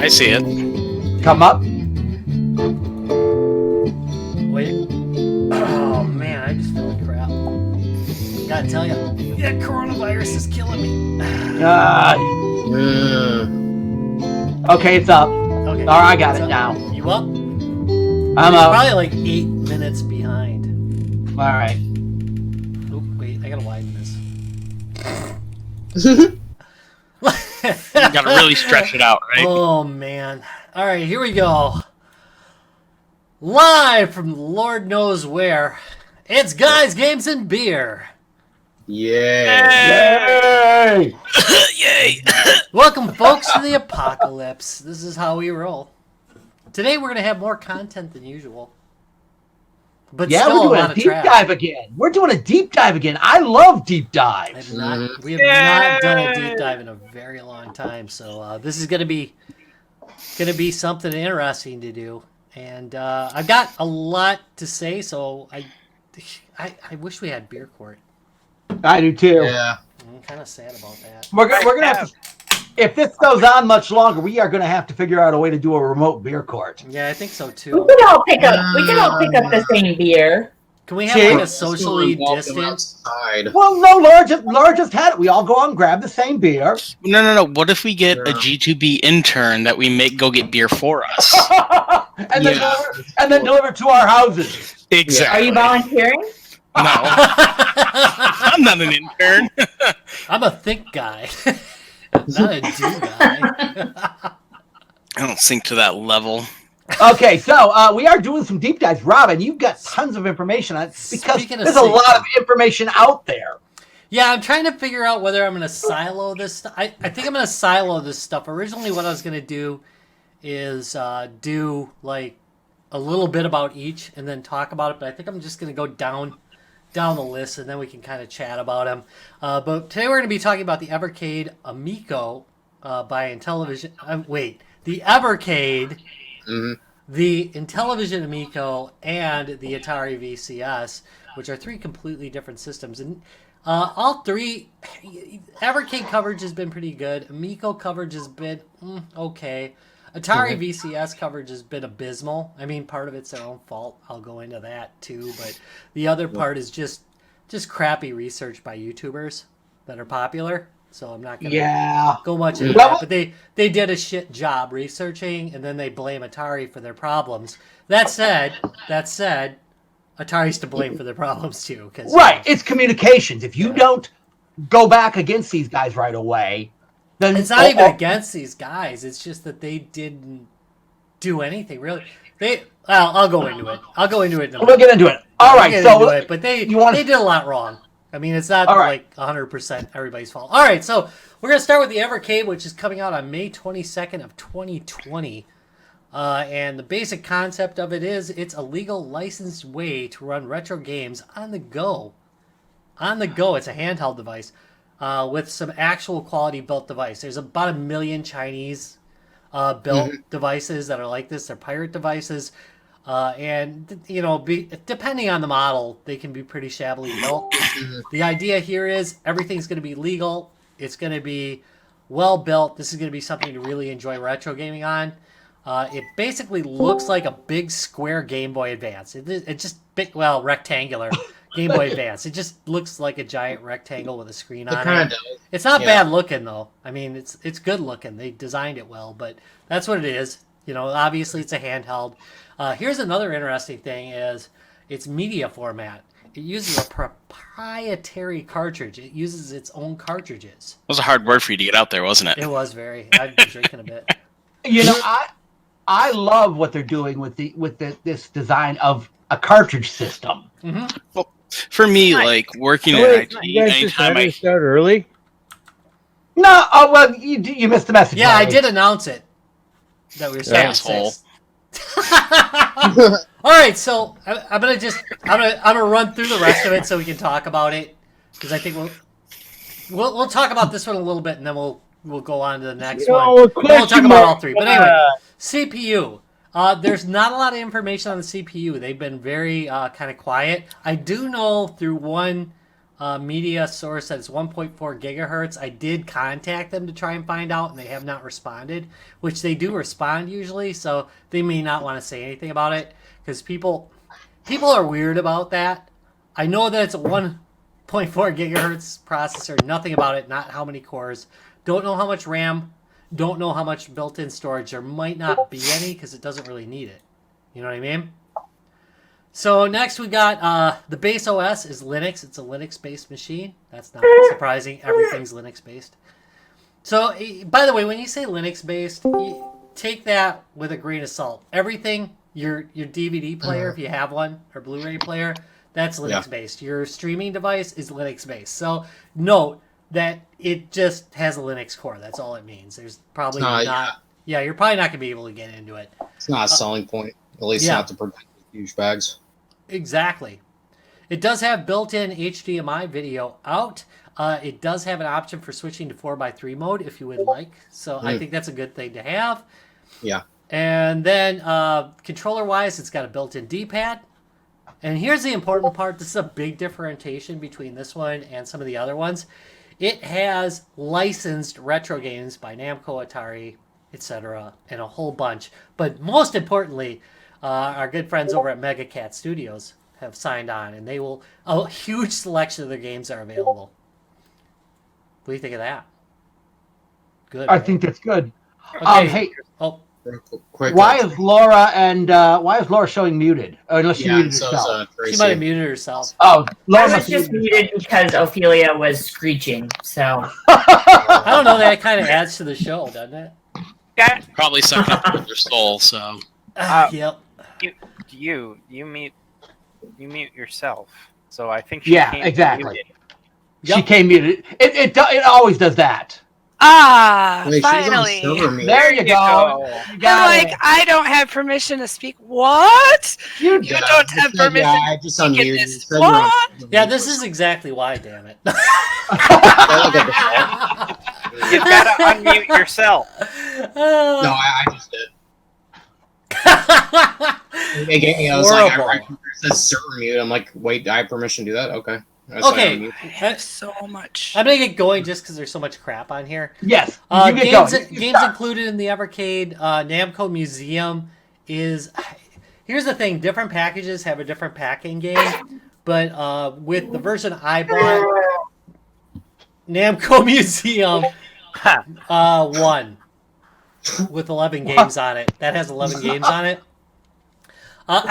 I see it. Come up. Wait. Oh man, I just feel like crap. Gotta tell you, that coronavirus is killing me. Okay, it's up. Okay. All right, I got it now. You up? I'm It's up. probably like 8 minutes behind. All right. Oh, wait, I gotta widen this. You gotta really stretch it out, right? Oh man. Alright, here we go. Live from Lord knows where. It's Guys, Games, and Beer. Yeah. Yay! Yay! Welcome, folks, to the apocalypse. This is how we roll. Today we're gonna have more content than usual. But Yeah, still we're doing a a lot of deep trash. dive again. We're doing a deep dive again. I love deep dives. We have not done a deep dive in a very long time, so this is gonna be something interesting to do. And I've got a lot to say, so I wish we had beer court. I do too. Yeah. I'm kind of sad about that. We're gonna have to. If this goes on much longer, we are gonna have to figure out a way to do a remote beer court. Yeah, I think so We too. could all pick up. We could all pick up the same beer. Can we have like a Cheers. socially Involve them distant? outside. Well, no, Laura just had it. We all go out and grab the same beer. No. What if we get a Yeah. G2B intern that we make go get beer for us? and then deliver to our houses. Are Exactly. you volunteering? No. I'm not an intern. I'm a think guy, not a do guy. I don't sink to that level. Okay, so we are doing some deep dives. Robin, you've got tons of information on it because Speaking of there's a sinking. lot of information out there. Yeah, I'm trying to figure out whether I'm going to silo this stuff. I think I'm going to silo this stuff. Originally, what I was going to do is do like a little bit about each and then talk about it. But I think I'm just going to go down the list and then we can kind of chat about them. But today we're going to be talking about the Evercade Amico by Intellivision. The Evercade, the Intellivision Amico, and the Atari VCS, which are three completely different systems. And all three, Evercade coverage has been pretty good. Amico coverage has been okay. Atari VCS coverage has been abysmal. I mean, part of it's their own fault. I'll go into that too. But the other part is just crappy research by YouTubers that are popular. So I'm not going to go much into that. But they did a shit job researching, and then they blame Atari for their problems. That said, Atari's to blame for their problems too. Right, it's communications. If you don't go back against these guys right away, then it's not even against these guys. It's just that they didn't do anything really. I'll go into it. We'll get into it. All right, so but they did a lot wrong. I mean, it's not like 100% everybody's fault. All right, so we're gonna start with the Evercade, which is coming out on May 22nd of 2020. And the basic concept of it is it's a legal licensed way to run retro games on the go. On the go, it's a handheld device with some actual quality built device. There's about 1 million Chinese built devices that are like this. They're pirate devices. And, depending on the model, they can be pretty shabbily built. The idea here is everything's going to be legal. It's going to be well built. This is going to be something to really enjoy retro gaming on. It basically looks like a big square Game Boy Advance. It's just big, rectangular Game Boy Advance. It just looks like a giant rectangle with a screen on it. It's not bad looking though. I mean, it's good looking. They designed it well, but that's what it is. Obviously it's a handheld. Here's another interesting thing is its media format. It uses a proprietary cartridge. It uses its own cartridges. It was a hard word for you to get out there, wasn't it? It was very. I've been drinking a bit. I love what they're doing with this design of a cartridge system. Well, for me, like working in IT, You guys anytime decided to start early? No, you missed the message. Yeah, I Larry. did announce it that we were starting at Asshole. 6. All right, so I'm gonna run through the rest of it so we can talk about it because I think we'll talk about this one a little bit and then we'll go on to the next one. We'll talk about all three. But anyway, CPU. There's not a lot of information on the CPU. They've been very kind of quiet. I do know through one media source says 1.4 gigahertz. I did contact them to try and find out, and they have not responded, which they do respond usually, so they may not want to say anything about it, because people are weird about that. I know that it's a 1.4 gigahertz processor, nothing about it, not how many cores. Don't know how much RAM, don't know how much built-in storage. There might not be any, because it doesn't really need it. You know what I mean? So next we got the base OS is Linux. It's a Linux-based machine. That's not surprising. Everything's Linux-based. So, by the way, when you say Linux-based, you take that with a grain of salt. Everything, your DVD player, if you have one, or Blu-ray player, that's Linux-based. Your streaming device is Linux-based. So note that it just has a Linux core. That's all it means. There's probably not... Yeah, you're probably not going to be able to get into it. It's not a selling point. At least not to protect huge bags. Exactly. It does have built-in HDMI video out. It does have an option for switching to 4x3 mode if you would like. So I think that's a good thing to have. Yeah. And then controller-wise, it's got a built-in D-pad. And here's the important part. This is a big differentiation between this one and some of the other ones. It has licensed retro games by Namco, Atari, etc., and a whole bunch. But most importantly, our good friends over at MegaCat Studios have signed on, and a huge selection of their games are available. What do you think of that? Good. I think that's good. Okay. Hey, Quick, why is Laura showing muted? Unless she muted herself. She might have muted herself. Oh, Laura I was just muted because Ophelia was screeching. So I don't know. That kind of adds to the show, doesn't it? Yeah. Probably sucking up to their soul. So. Yep. You mute yourself. So I think exactly. She came muted. It always does that. Wait, Finally. There you go. You got I'm like, I don't have permission to speak. What? You don't have permission to speak in this. What? Yeah, this is exactly why, damn it. You've got to unmute yourself. No, I just did. I was like, it says certain mute. I'm like, wait, I have permission to do that? Okay. Okay. I have so much. I'm going to get going just because there's so much crap on here. Yes. Games included in the Evercade Namco Museum is... Here's the thing. Different packages have a different packing game. But with the version I bought, Namco Museum 1 with 11 games on it. That has 11 games on it. How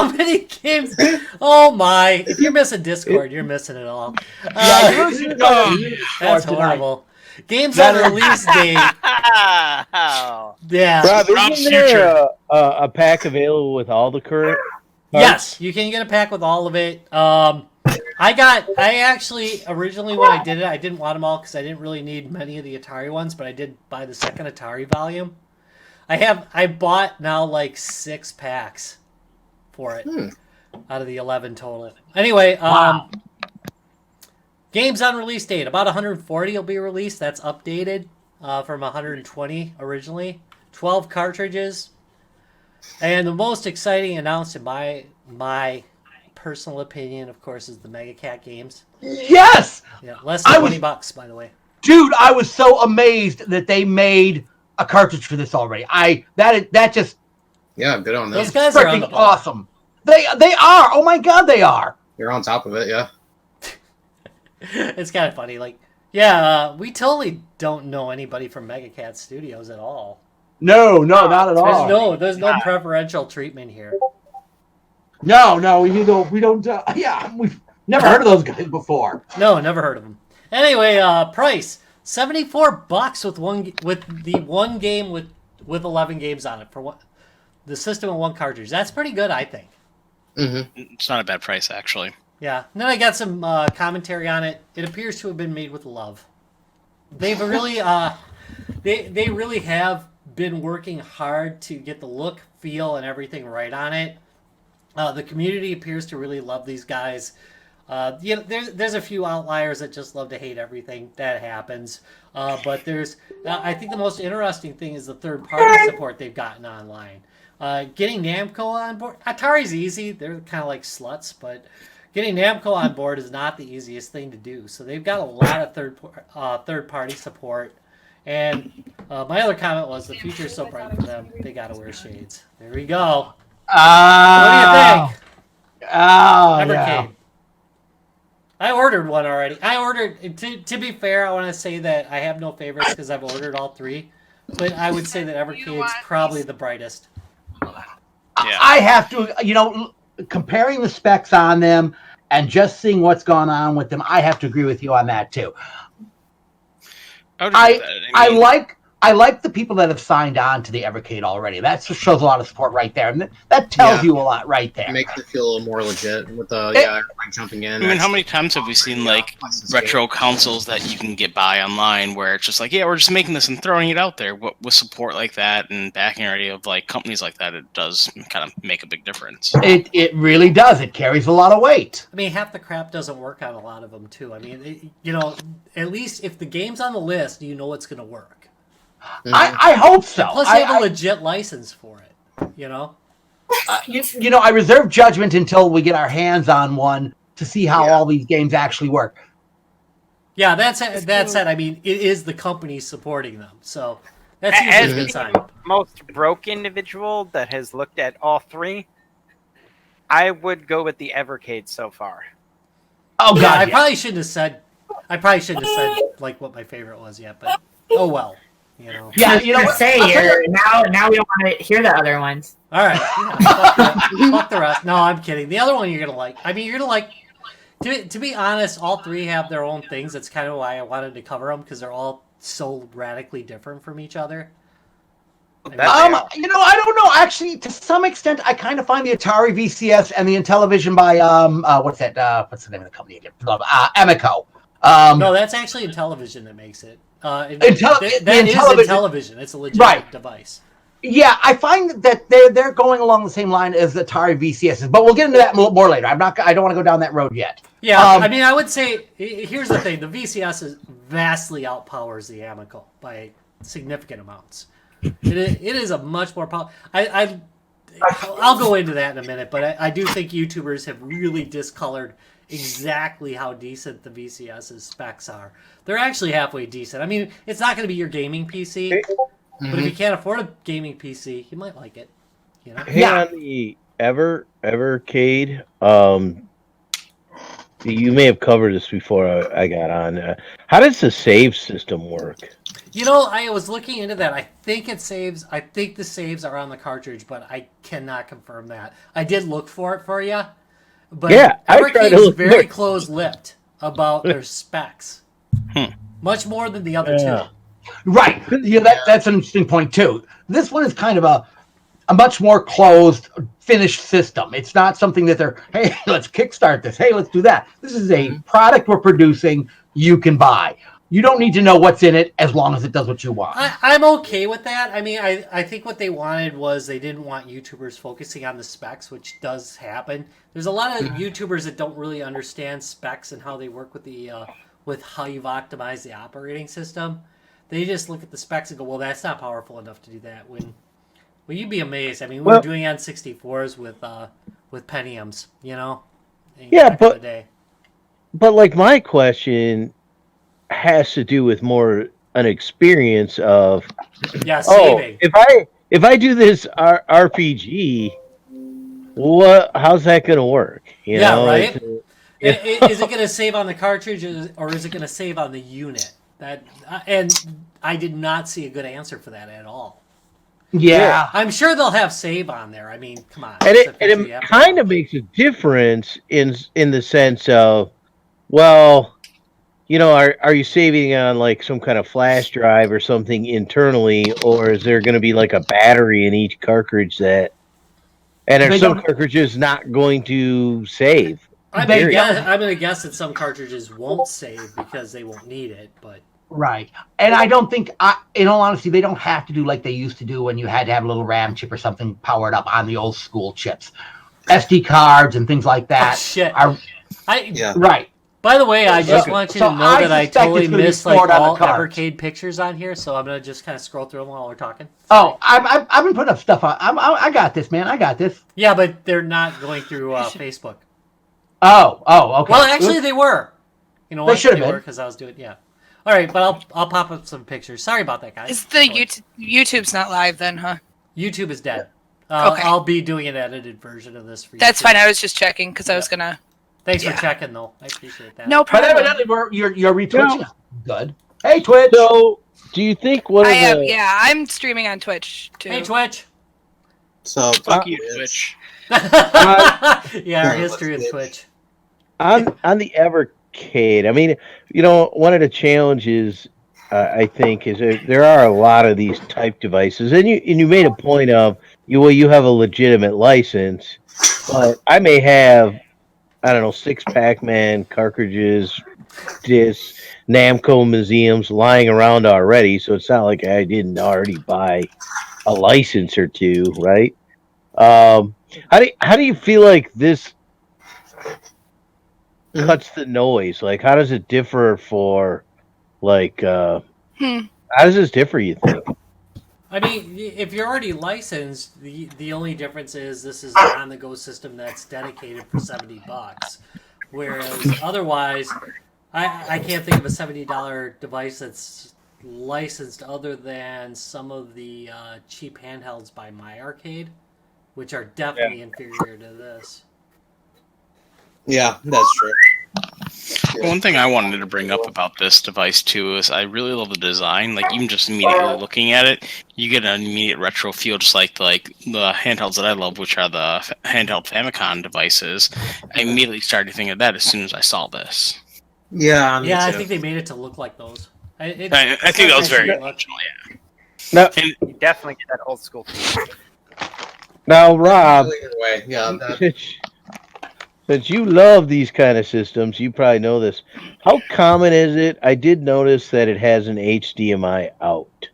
many games? Oh my! If you're missing Discord, you're missing it all. That's horrible. Games on release date. Yeah. Rob, isn't there a pack available with all the current parts? Yes, you can get a pack with all of it. I actually, originally when I did it, I didn't want them all because I didn't really need many of the Atari ones, but I did buy the second Atari volume. I bought now like 6 packs for it out of the 11 total. Anyway, games on release date, about 140 will be released. That's updated from 120 originally. 12 cartridges. And the most exciting announced in my personal opinion, of course, is the MegaCat games. Yes! Yeah, less than $20, by the way. Dude, I was so amazed that they made a cartridge for this already. That just good on them. Those guys are on the ball. awesome. They are. Oh my god, they are. You're on top of it, yeah. It's kind of funny. Like, we totally don't know anybody from MegaCat Studios at all. No, not at all. There's no preferential treatment here. No, we don't. We've never heard of those guys before. No, never heard of them. Anyway, price $74 with the one game with 11 games on it for the system and 1 cartridge. That's pretty good, I think. Mm-hmm. It's not a bad price, actually. Yeah. And then I got some commentary on it. It appears to have been made with love. They've really they really have been working hard to get the look, feel, and everything right on it. The community appears to really love these guys. There's a few outliers that just love to hate everything. That happens. But there's, I think the most interesting thing is the third-party support they've gotten online. Getting Namco on board, Atari's easy. They're kind of like sluts, but getting Namco on board is not the easiest thing to do. So they've got a lot of third-party support. And my other comment was the future is so bright for them. They got to wear shades. There we go. What do you think? Evercade. I ordered one already. I ordered, to be fair, I want to say that I have no favorites because I've ordered all three. But I would say that Evercade's probably the brightest. Yeah. I have to, comparing the specs on them and just seeing what's gone on with them, I have to agree with you on that too. I like the people that have signed on to the Evercade already. That shows a lot of support right there, and that tells you a lot right there. It makes it feel a little more legit with everybody jumping in. I mean, how many times have we seen like retro consoles that you can get by online where it's just like, yeah, we're just making this and throwing it out there with support like that and backing already of like companies like that? It does kind of make a big difference. It really does. It carries a lot of weight. I mean, half the crap doesn't work on a lot of them too. I mean, at least if the game's on the list, you know it's going to work. I hope so. And plus, you have a legit license for it. I reserve judgment until we get our hands on one to see how all these games actually work. Yeah, that said, I mean, it is the company supporting them, so that's usually a good sign. Most broke individual that has looked at all three, I would go with the Evercade so far. Oh God! I probably shouldn't have said like what my favorite was yet, but oh well. Yeah, say now we don't want to hear the other ones. All right, fuck the rest. No, I'm kidding. The other one you're gonna like. I mean, you're gonna like. To be honest, all three have their own things. That's kind of why I wanted to cover them because they're all so radically different from each other. I don't know. Actually, to some extent, I kind of find the Atari VCS and the Intellivision by what's the name of the company again? Amico. No, that's actually Intellivision that makes it. Intellivision. It's a legit device. Yeah, I find that they're going along the same line as the Atari VCS, but we'll get into that more later. I don't want to go down that road yet. Yeah, I mean, I would say here's the thing: the VCS vastly outpowers the Amico by significant amounts. It is a much more powerful. I'll go into that in a minute, but I do think YouTubers have really discolored exactly how decent the VCS's specs are. They're actually halfway decent. I mean, it's not going to be your gaming PC, but if you can't afford a gaming PC, you might like it. Hey, on the Evercade, you may have covered this before I got on. How does the save system work? I was looking into that. I think it saves. I think the saves are on the cartridge, but I cannot confirm that. I did look for it for you. But Evercade's very close-lipped about their specs. Much more than the other two. Right. That's an interesting point, too. This one is kind of a much more closed, finished system. It's not something that they're, hey, let's kickstart this. Hey, let's do that. This is a product we're producing you can buy. You don't need to know what's in it as long as it does what you want. I'm okay with that. I mean, I think what they wanted was they didn't want YouTubers focusing on the specs, which does happen. There's a lot of YouTubers that don't really understand specs and how they work with how you've optimized the operating system. They just look at the specs and go, well, that's not powerful enough to do that. When you'd be amazed. I mean, we were doing it on 64s with Pentiums, but like my question has to do with more an experience of saving. If I do this RPG, how's that going to work? Right. Is it going to save on the cartridge or is it going to save on the unit? And I did not see a good answer for that at all. Yeah, I'm sure they'll have save on there. I mean, come on. And it kind of makes a difference in the sense of, are you saving on like some kind of flash drive or something internally, or is there going to be like a battery in each cartridge and are some cartridges not going to save? I'm going to guess that some cartridges won't save because they won't need it, but. Right. And I don't think, in all honesty, they don't have to do like they used to do when you had to have a little RAM chip or something powered up on the old school chips. SD cards and things like that. Right. By the way, I just want you to know that I totally missed like all Evercade pictures on here, so I'm going to just kind of scroll through them while we're talking. Oh, I've been putting up stuff on. I got this, man. I got this. Yeah, but they're not going through Facebook. Oh, okay. Well, actually, they were. You know what? They should have been because I was doing All right, but I'll pop up some pictures. Sorry about that, guys. Is the YouTube's not live then, huh? YouTube is dead. Okay. I'll be doing an edited version of this for you. That's fine. I was just checking because I was gonna. Thanks for checking, though. I appreciate that. No But problem. evidently, you're retwitching. Good. Hey, Twitch. So, do you think one of I am. the Yeah, I'm streaming on Twitch too. Hey, Twitch. So Fuck you, Twitch. Yeah, our history of Twitch. on the Evercade? I mean, you know, one of the challenges I think is there are a lot of these type devices, and you made a point of you have a legitimate license, but I may have, I don't know, 6 Pac-Man cartridges, discs, Namco museums lying around already, so it's not like I didn't already buy a license or two, right? How do you feel like this cuts the noise? Like, how does it differ for, like, how does this differ, you think? I mean, if you're already licensed, the only difference is this is an on-the-go system that's dedicated for $70. Whereas otherwise, I can't think of a $70 device that's licensed other than some of the cheap handhelds by MyArcade, which are definitely inferior to this. Yeah, that's true. One thing I wanted to bring up about this device too is I really love the design. Like, even just immediately looking at it, you get an immediate retro feel, just like the handhelds that I love, which are the handheld Famicom devices. I immediately started to think of that as soon as I saw this. Yeah, me I too. think they made it to look like those. I think that was very intentional. Yeah. Now, You definitely get that old school feel. now, Rob, Either way, yeah, that, since you love these kind of systems, you probably know this. How common is it? I did notice that it has an HDMI out.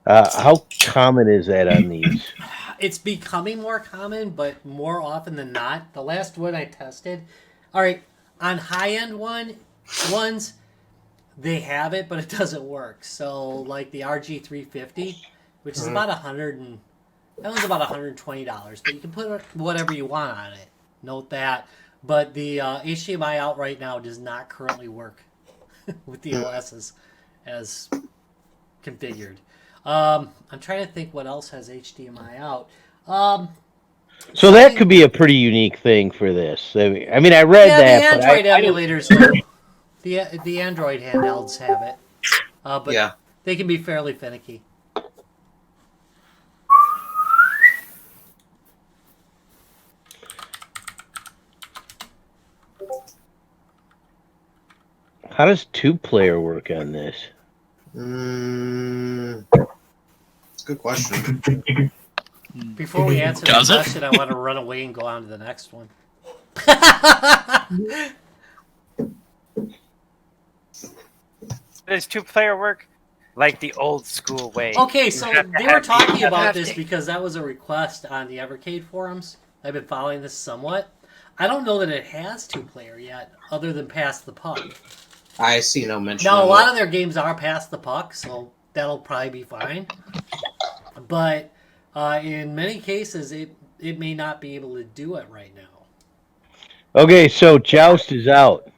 How common is that on these? It's becoming more common, but more often than not, the last one I tested, all right, on high-end ones, they have it, but it doesn't work. So, like the RG350, which is about that one's about $120, but you can put whatever you want on it. Note that. But the HDMI out right now does not currently work with the OS as configured. I'm trying to think what else has HDMI out. So that could be a pretty unique thing for this. I mean, I read that. The Android emulators do. The Android handhelds have it. But they can be fairly finicky. How does 2-player work on this? it's a good question. Before we answer the question, I want to run away and go on to the next one. Does 2-player work like the old school way? Okay, so they were talking about this because that was a request on the Evercade forums. I've been following this somewhat. I don't know that it has 2-player yet, other than Pass the Puck. I see no mention. Now, a of lot it. of their games are Pass the Puck, so that'll probably be fine. But in many cases, it may not be able to do it right now. Okay, so Joust is out.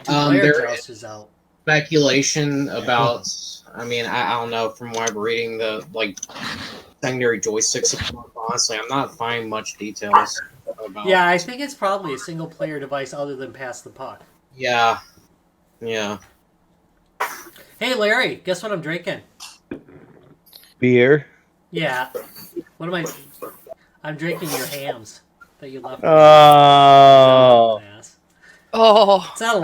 2-player Joust is out. Speculation about. I mean, I don't know. From what I'm reading, the secondary joystick support. Honestly, I'm not finding much details about. Yeah, I think it's probably a single-player device other than Pass the Puck. Yeah. Hey, Larry, guess what I'm drinking? Beer. Yeah. What am I? I'm drinking your hams that you left. Oh. Oh. It's not a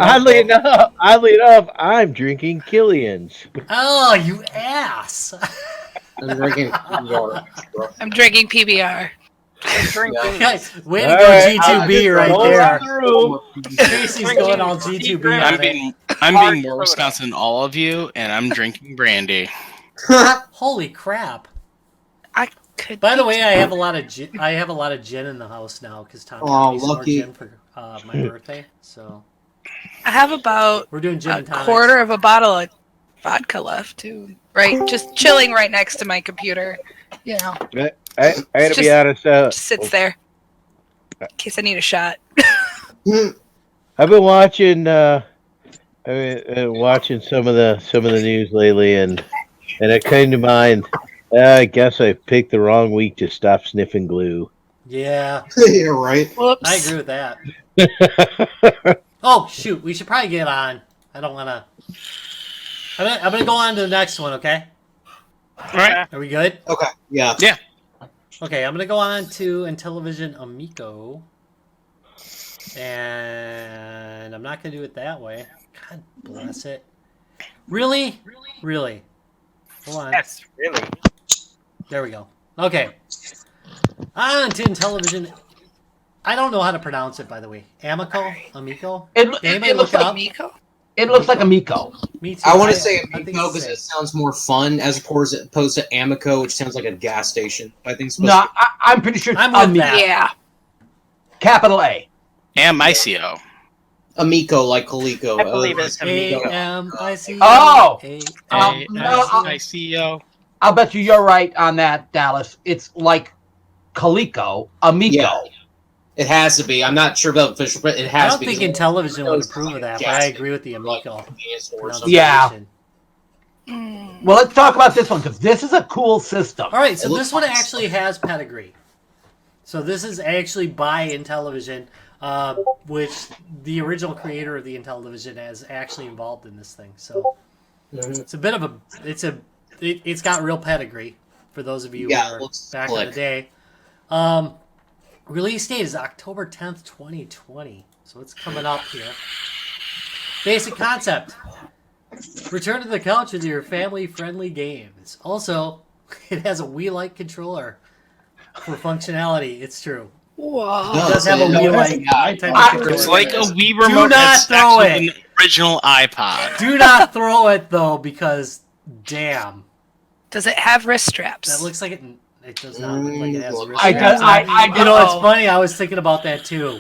Oddly enough, I'm drinking Killian's. Oh, you ass! I'm drinking PBR. I'm drinking PBR. Guys, way to go, G2B right there. Casey's going all G2B. I'm being more Wisconsin than all of you, and I'm drinking brandy. Holy crap! I could. By the way, I have a lot of gin in the house now because Tom got me some more lucky. gin for my birthday. So I have about we're doing gin and tonics. Quarter of a bottle of vodka left too. Right, just chilling right next to my computer. You know. I gotta be honest. Just sits there in case I need a shot. I've been watching watching some of the news lately, and it came to mind. I guess I picked the wrong week to stop sniffing glue. Yeah. Yeah, right. Whoops. I agree with that. Oh, shoot. We should probably get on. I don't want to... I'm gonna go on to the next one, okay? All right. Are we good? Okay. Yeah. Yeah. Okay, I'm gonna go on to Intellivision Amico. And I'm not gonna do it that way. God bless it. Really? Really? Hold on. Yes, really. There we go. Okay. On to Intellivision. I don't know how to pronounce it, by the way. Amico? Amico? It Anybody looks look it like up? Amico? It looks like Amico. Me too. I want to say I think Amico it's the because it same. sounds more fun as opposed to Amico, which sounds like a gas station. I think it's supposed No, to I'm pretty sure it's I'm with Amico. that. Yeah. Capital A. Amico. Amico, like Coleco. I believe it's Amico. A-M-I-C-O. Oh! Amico. I'll bet you're right on that, Dallas. It's like Coleco, Amico. Yeah. It has to be. I'm not sure about official, but it I has don't to be. think Intellivision would approve of that, but I agree with the Amico. Yeah. pronunciation. Well, let's talk about this one because this is a cool system. All right, so It this looks one nice. actually has pedigree. So this is actually by Intellivision, which the original creator of the Intellivision is actually involved in this thing. So it's a bit of a it's got real pedigree for those of you Yeah, who are looks back slick. in the day. Release date is October 10th, 2020. So it's coming up here. Basic concept. Return to the couch with your family-friendly games. Also, it has a Wii-like controller for functionality. It's true. Whoa. It does have a Wii-like type of controller. It's like a Wii Do remote not that's throw actually it. an original iPod. Do not throw it, though, because, damn. Does it have wrist straps? That looks like it... It does not look like it has Well, wrist I straps. You know, it's funny. I was thinking about that, too.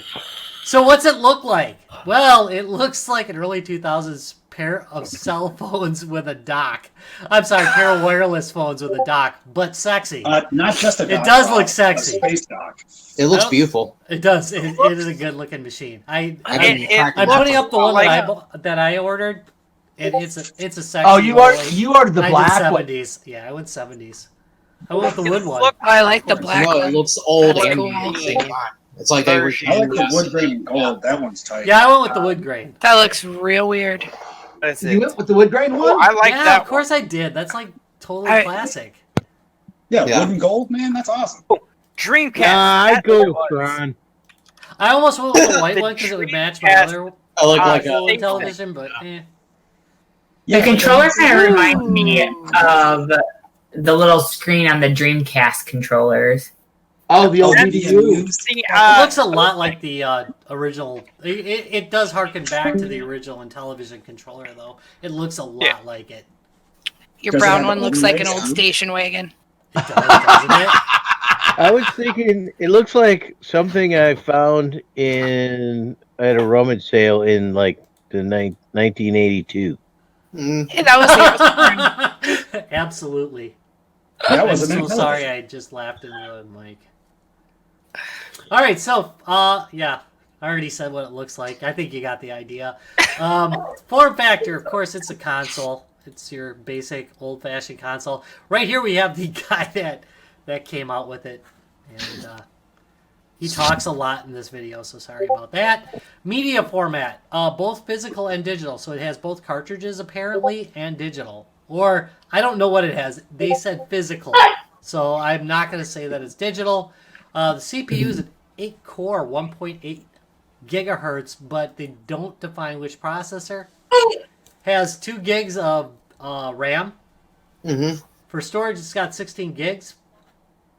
So what's it look like? Well, it looks like an early 2000s pair of cell phones with a dock. I'm sorry, pair of wireless phones with a dock, but sexy. Not just a dock. It does look a sexy. space dock. It looks Well, beautiful. It does. It is a good looking machine. I'm It putting up the one looks that I ordered, and it's a sexy. Oh, you ordered the I black did one. 70s. Yeah, I went 70s. I went with the wood one. Oh, I like the black No, one. it looks old That's and cool. new at the same time. It's like they were. I like the wood grain and gold. That one's tight. Yeah, I went with the wood grain. That looks real weird. What is You it? went with the wood grain one? Oh, I like Yeah, that of course I did. That's like totally I- classic. Yeah, Yeah. wood and gold, man. That's awesome. one. Dreamcast. I'd That's go what with it was. Tron. I almost went with the white The one because it would match my Dreamcast. other I look like a. full television, but eh. The controller kind of reminds me of the little screen on the Dreamcast controllers. Oh, the old That's- BDU. See, It looks a lot like the original. It does harken back to the original Intellivision controller, though. It looks a lot like it. Your Does it brown have one a looks like an Blu-ray old sound? station wagon. It does, doesn't it? I was thinking it looks like something I found at a rummage sale in like the 1982. Hey, that was the Absolutely. That I'm was an so Intellivision. sorry I just laughed into the mic. All right, so yeah, I already said what it looks like. I think you got the idea. Form factor, of course, it's a console. It's your basic old-fashioned console. Right here we have the guy that came out with it, and he talks a lot in this video, so sorry about that. Media format, both physical and digital, so it has both cartridges apparently and digital. Or I don't know what it has. They said physical, so I'm not going to say that it's digital. The CPU is an 8-core, 1.8 gigahertz, but they don't define which processor. Has 2 gigs of RAM. Mm-hmm. For storage, it's got 16 gigs.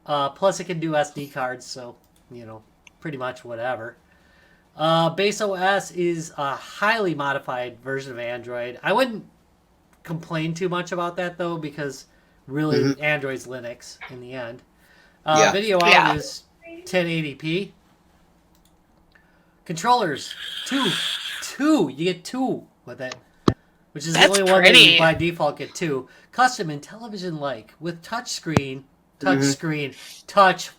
Plus, it can do SD cards, so, you know, pretty much whatever. Base OS is a highly modified version of Android. I wouldn't complain too much about that, though, because really, Android's Linux in the end. Yeah. Video out Yeah. is 1080p. Controllers, two. You get 2 with it. Which is That's the only one that pretty. you by default get 2. Custom Intellivision-like with touch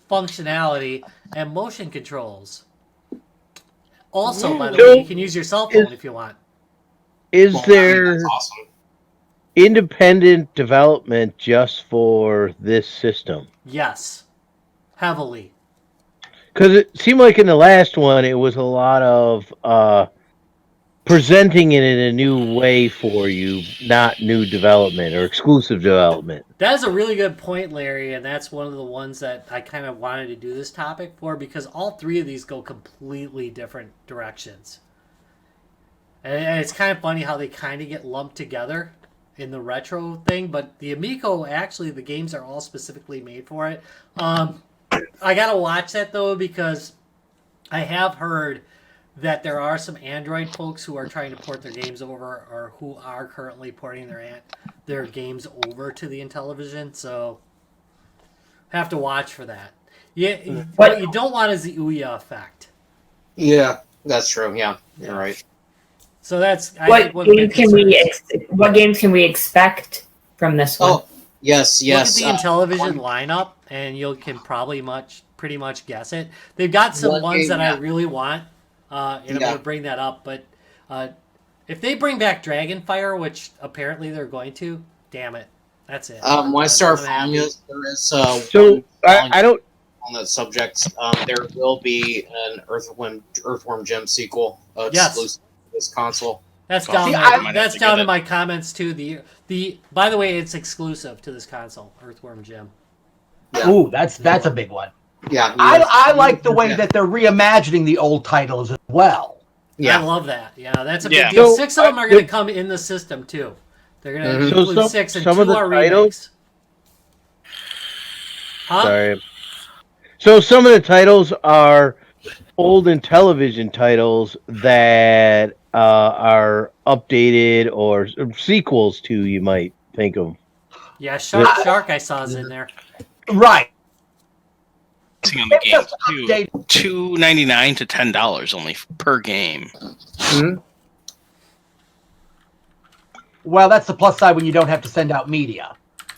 functionality, and motion controls. Also, by the way, you can use your cell phone if you want. Is there That's awesome. independent development just for this system? Yes, heavily. Because it seemed like in the last one, it was a lot of presenting it in a new way for you, not new development or exclusive development. That is a really good point, Larry, and that's one of the ones that I kind of wanted to do this topic for, because all three of these go completely different directions. And it's kind of funny how they kind of get lumped together in the retro thing, but the Amico, actually, the games are all specifically made for it. I gotta watch that, though, because I have heard that there are some Android folks who are trying to port their games over, or who are currently porting their games over to the Intellivision, so have to watch for that. Yeah, what you don't want is the Ouya effect. Yeah, that's true. Yeah, you're right. So that's what games can we expect from this one? Oh, yes. Look at the Intellivision lineup, and you can pretty much guess it. They've got some ones that I really want, and I'm going to bring that up. But if they bring back Dragonfire, which apparently they're going to, damn it, that's it. When I start following you, there is so I don't on that subject. There will be an Earthworm Jim sequel exclusive to this console. That's down there. That's down in my comments too. The by the way, it's exclusive to this console, Earthworm Jim. Yeah. Ooh, that's a big one. Yeah, I like the way that they're reimagining the old titles as well. Yeah, I love that. Yeah, that's a big deal. So, 6 of them are going to come in the system too. They're going to include 6, and 2 are remakes. Huh? Sorry. So some of the titles are old Intellivision titles that are updated or sequels to, you might think of. Yeah, Shark I saw is in there. Right. On the game too, $2.99 to $10 only per game. Mm-hmm. Well, that's the plus side when you don't have to send out media.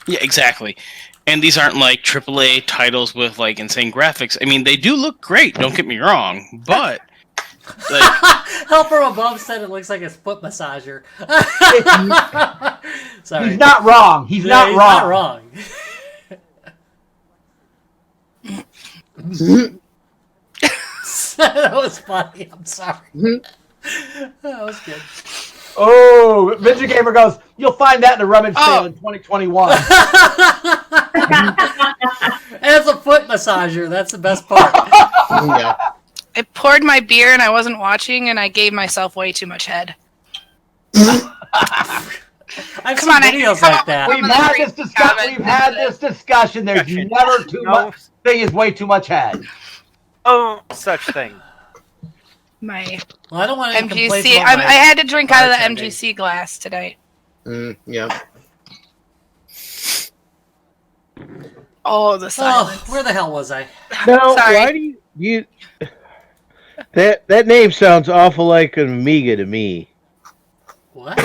Yeah, exactly. And these aren't like AAA titles with like insane graphics. I mean, they do look great. Don't get me wrong, but like, Helper Above said it looks like a foot massager. Sorry, he's not wrong. He's not wrong. That was funny. I'm sorry. That was good. Oh, Ninja Gamer goes, you'll find that in a rummage sale in 2021. As a foot massager, that's the best part. Yeah. I poured my beer and I wasn't watching, and I gave myself way too much head. I've seen videos like that. We've had this discussion. There's never too much thing is way too much head. Oh, such thing. Well, I don't want to MGC. I had to drink out of the MGC glass today. Yeah. Oh, the silence. Where the hell was I? No, Sorry. why do you that name sounds awful like an Amiga to me. What?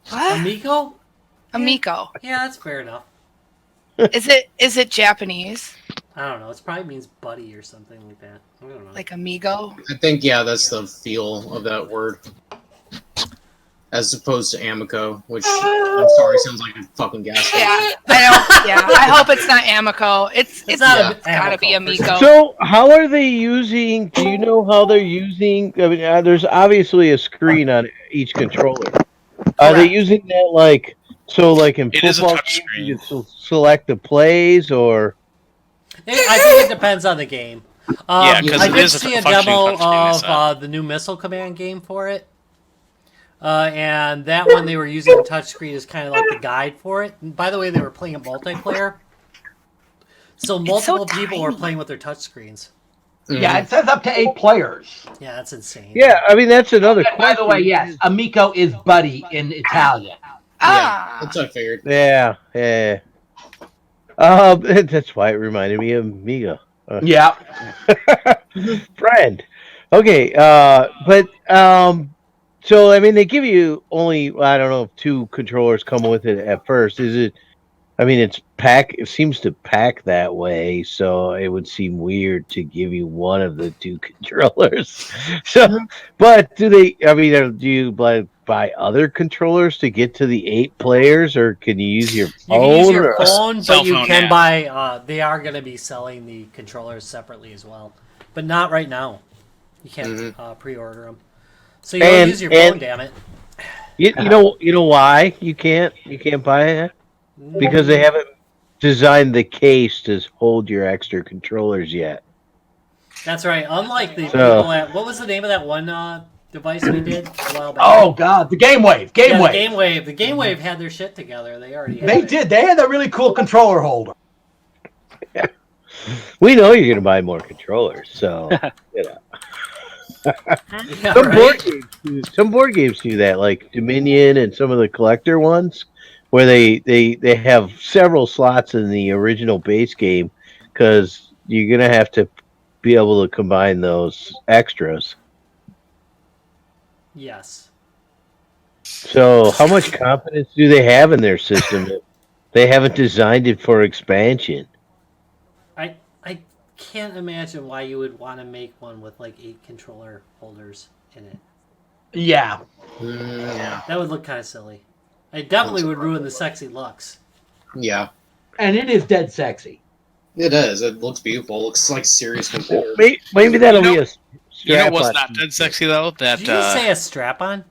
What? Amico? Amico. Yeah, that's fair enough. Is it Japanese? I don't know. It probably means buddy or something like that. I don't know. Like amigo? I think, yeah, that's the feel of that word. As opposed to Amico, which, I'm sorry, sounds like a fucking gas station. I hope it's not Amico. It's gotta be Amico. So, how are they using, do you know how they're using, I mean, there's obviously a screen on each controller. Are they using that, like, so, like, in football games, you can select the plays, or... I think it depends on the game. Yeah, because I did see a demo of the new Missile Command game for it. And that one they were using the touchscreen as kind of like the guide for it. And by the way, they were playing a multiplayer. So multiple people were playing with their touchscreens. Yeah, it says up to 8 players. Yeah, that's insane. Yeah, I mean, that's another question. By the way, yes, Amico is buddy in Italian. Ah. Yeah, that's what I figured. Yeah. That's why it reminded me of Amiga. Yeah. Friend. Okay, but so I mean, they give you only, I don't know if 2 controllers come with it at first. Is it? I mean, it seems to pack that way, so it would seem weird to give you one of the two controllers. So, but do you buy other controllers to get to the 8 players, or can you use your phone? You can use your phone, but cell you phone, can yeah. buy. They are going to be selling the controllers separately as well, but not right now. You can't pre-order them. So you don't use your phone, damn it. You know why you can't buy it? Because they haven't designed the case to hold your extra controllers yet. That's right. Unlike the people at, what was the name of that one device we did a while back? Oh God, the Game Wave. The Game Wave. The Game Wave had their shit together. They already. They did. They had a really cool controller holder. Yeah. We know you're gonna buy more controllers, so you know. Yeah, some board games do that, like Dominion and some of the collector ones, where they have several slots in the original base game because you're gonna have to be able to combine those extras. Yes. So how much confidence do they have in their system if they haven't designed it for expansion? I can't imagine why you would want to make one with like 8 controller holders in it. Yeah. That would look kind of silly. It definitely would ruin the sexy looks. Yeah. And it is dead sexy. It is. It looks beautiful. It looks like serious computer. Maybe that'll be a strap. You know what's not dead sexy though? That Did you say a strap-on?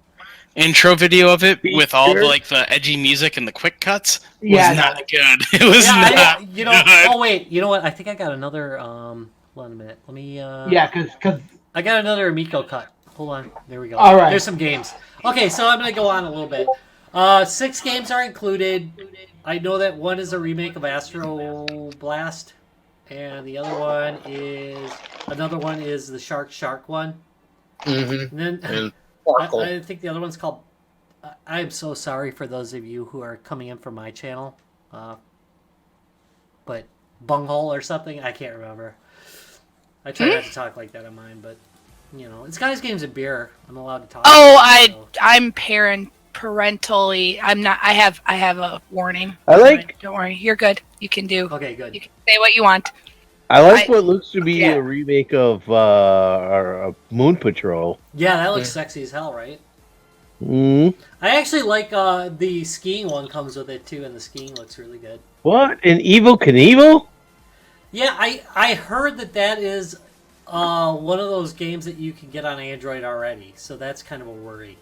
Intro video of it with all the edgy music and the quick cuts was not good. It was not good. Oh wait, you know what? I think I got another. Hold on a minute. Let me. Because I got another Amico cut. Hold on. There we go. All right. There's some games. Okay, so I'm gonna go on a little bit. 6 games are included. I know that one is a remake of Astro Blast, and the other one is the Shark one. Mm-hmm. And then I think the other one's called. I'm so sorry for those of you who are coming in from my channel, but Bunghole or something. I can't remember. I try not to talk like that on mine, but it's guys, games, and beer. I'm allowed to talk. I'm parentally. I'm not. I have a warning. Don't worry. You're good. You can do. Okay, good. You can say what you want. I like what looks to be a remake of our Moon Patrol. Yeah, that looks sexy as hell, right? Mm. I actually like the skiing one comes with it too, and the skiing looks really good. What? An Evel Knievel? Yeah, I heard that is one of those games that you can get on Android already, so that's kind of a worry.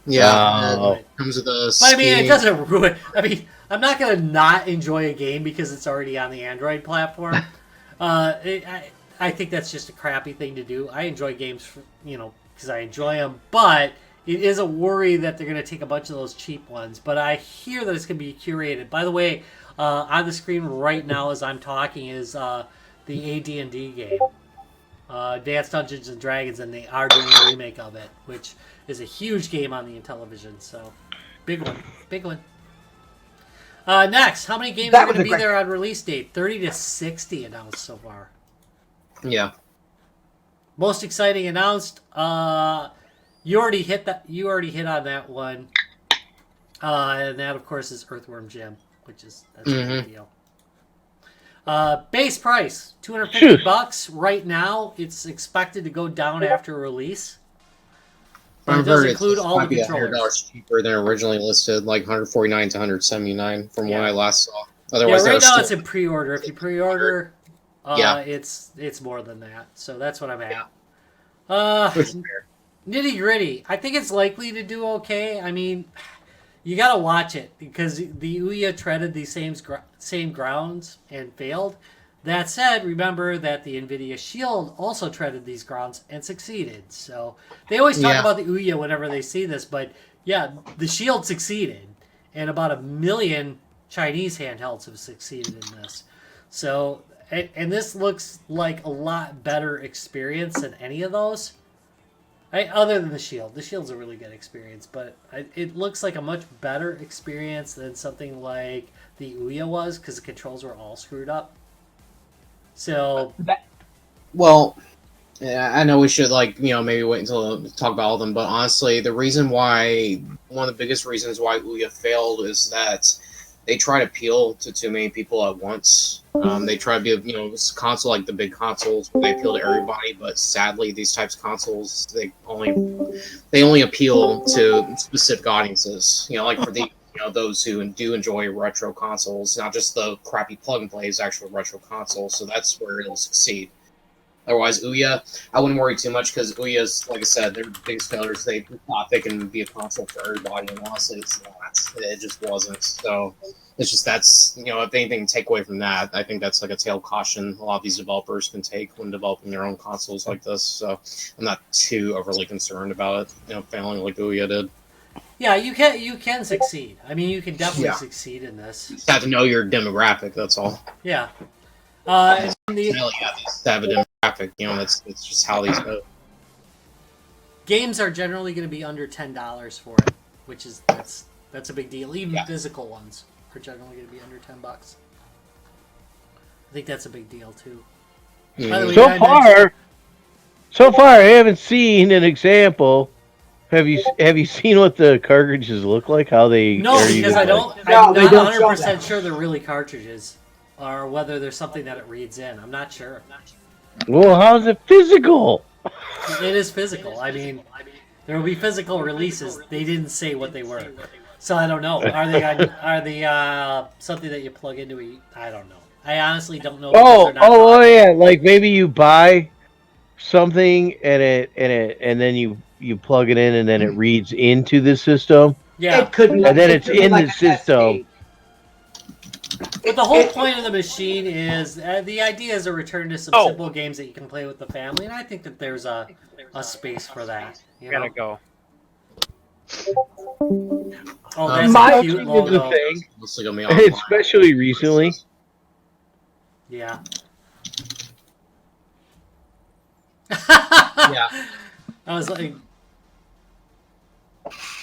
Yeah, it comes with a But I mean, it doesn't ruin. I mean, I'm not gonna not enjoy a game because it's already on the Android platform. I think that's just a crappy thing to do. I enjoy games, because I enjoy them, but it is a worry that they're going to take a bunch of those cheap ones. But I hear that it's going to be curated. By the way, on the screen right now as I'm talking is the AD&D game, Dance Dungeons and Dragons, and they are doing a remake of it, which is a huge game on the Intellivision. So, big one. Next, how many games are going to be there on release date? 30 to 60 announced so far. Yeah. Most exciting announced. You already hit on that one. And that, of course, is Earthworm Jim, that's a big deal. Base price $250 right now. It's expected to go down after release. But it does include all the controllers. $100 cheaper than originally listed, like $149 to $179 from what I last saw. Otherwise, right now it's in pre-order. If you pre-order, it's more than that. So that's what I'm at. Nitty gritty. I think it's likely to do okay. I mean, you gotta watch it because the Ouya treaded the same grounds and failed. That said, remember that the NVIDIA Shield also treaded these grounds and succeeded. So they always talk about the Ouya whenever they see this, but yeah, the Shield succeeded, and about 1 million Chinese handhelds have succeeded in this. So, and this looks like a lot better experience than any of those. Other than the Shield. The Shield's a really good experience, but it looks like a much better experience than something like the Ouya was, because the controls were all screwed up. So... Well, I know we should, maybe wait until to talk about all of them, but honestly, one of the biggest reasons why Ouya failed is that they try to appeal to too many people at once. They try to be, this console like the big consoles, they appeal to everybody. But sadly, these types of consoles, they only appeal to specific audiences. Like for the those who do enjoy retro consoles, not just the crappy plug and plays, actual retro consoles. So that's where it'll succeed. Otherwise, Ouya, I wouldn't worry too much because Ouya's, like I said, they're the biggest failures. They thought they can be a console for everybody, and honestly, it's not. It just wasn't. So it's just if anything, take away from that, I think that's like a tale caution a lot of these developers can take when developing their own consoles like this. So I'm not too overly concerned about it, failing like Ouya did. Yeah, you can succeed. I mean, you can definitely succeed in this. You just have to know your demographic. That's all. Yeah. Have a demographic. That's just how these go. Games are generally going to be under $10 for it, which is that's a big deal. Even physical ones are generally going to be under $10. I think that's a big deal too. Mm-hmm. By the way, so far, I haven't seen an example. Have you seen what the cartridges look like? How they? No, because I'm not 100% sure they're really cartridges, or whether there's something that it reads in. I'm not sure. Well, how's it physical? It is physical. I mean, there will be physical releases. They didn't say what they were, so I don't know. Are they something that you plug into? I don't know. I honestly don't know. Oh yeah, like maybe you buy something and then you plug it in and then it reads into the system. Yeah, it could, and then it's in the system. But the whole point of the machine is the idea is a return to some simple games that you can play with the family, and I think that there's a space for that. Gotta go. Oh, that's a cute logo. Thing, especially recently. Yeah. Yeah. I was like,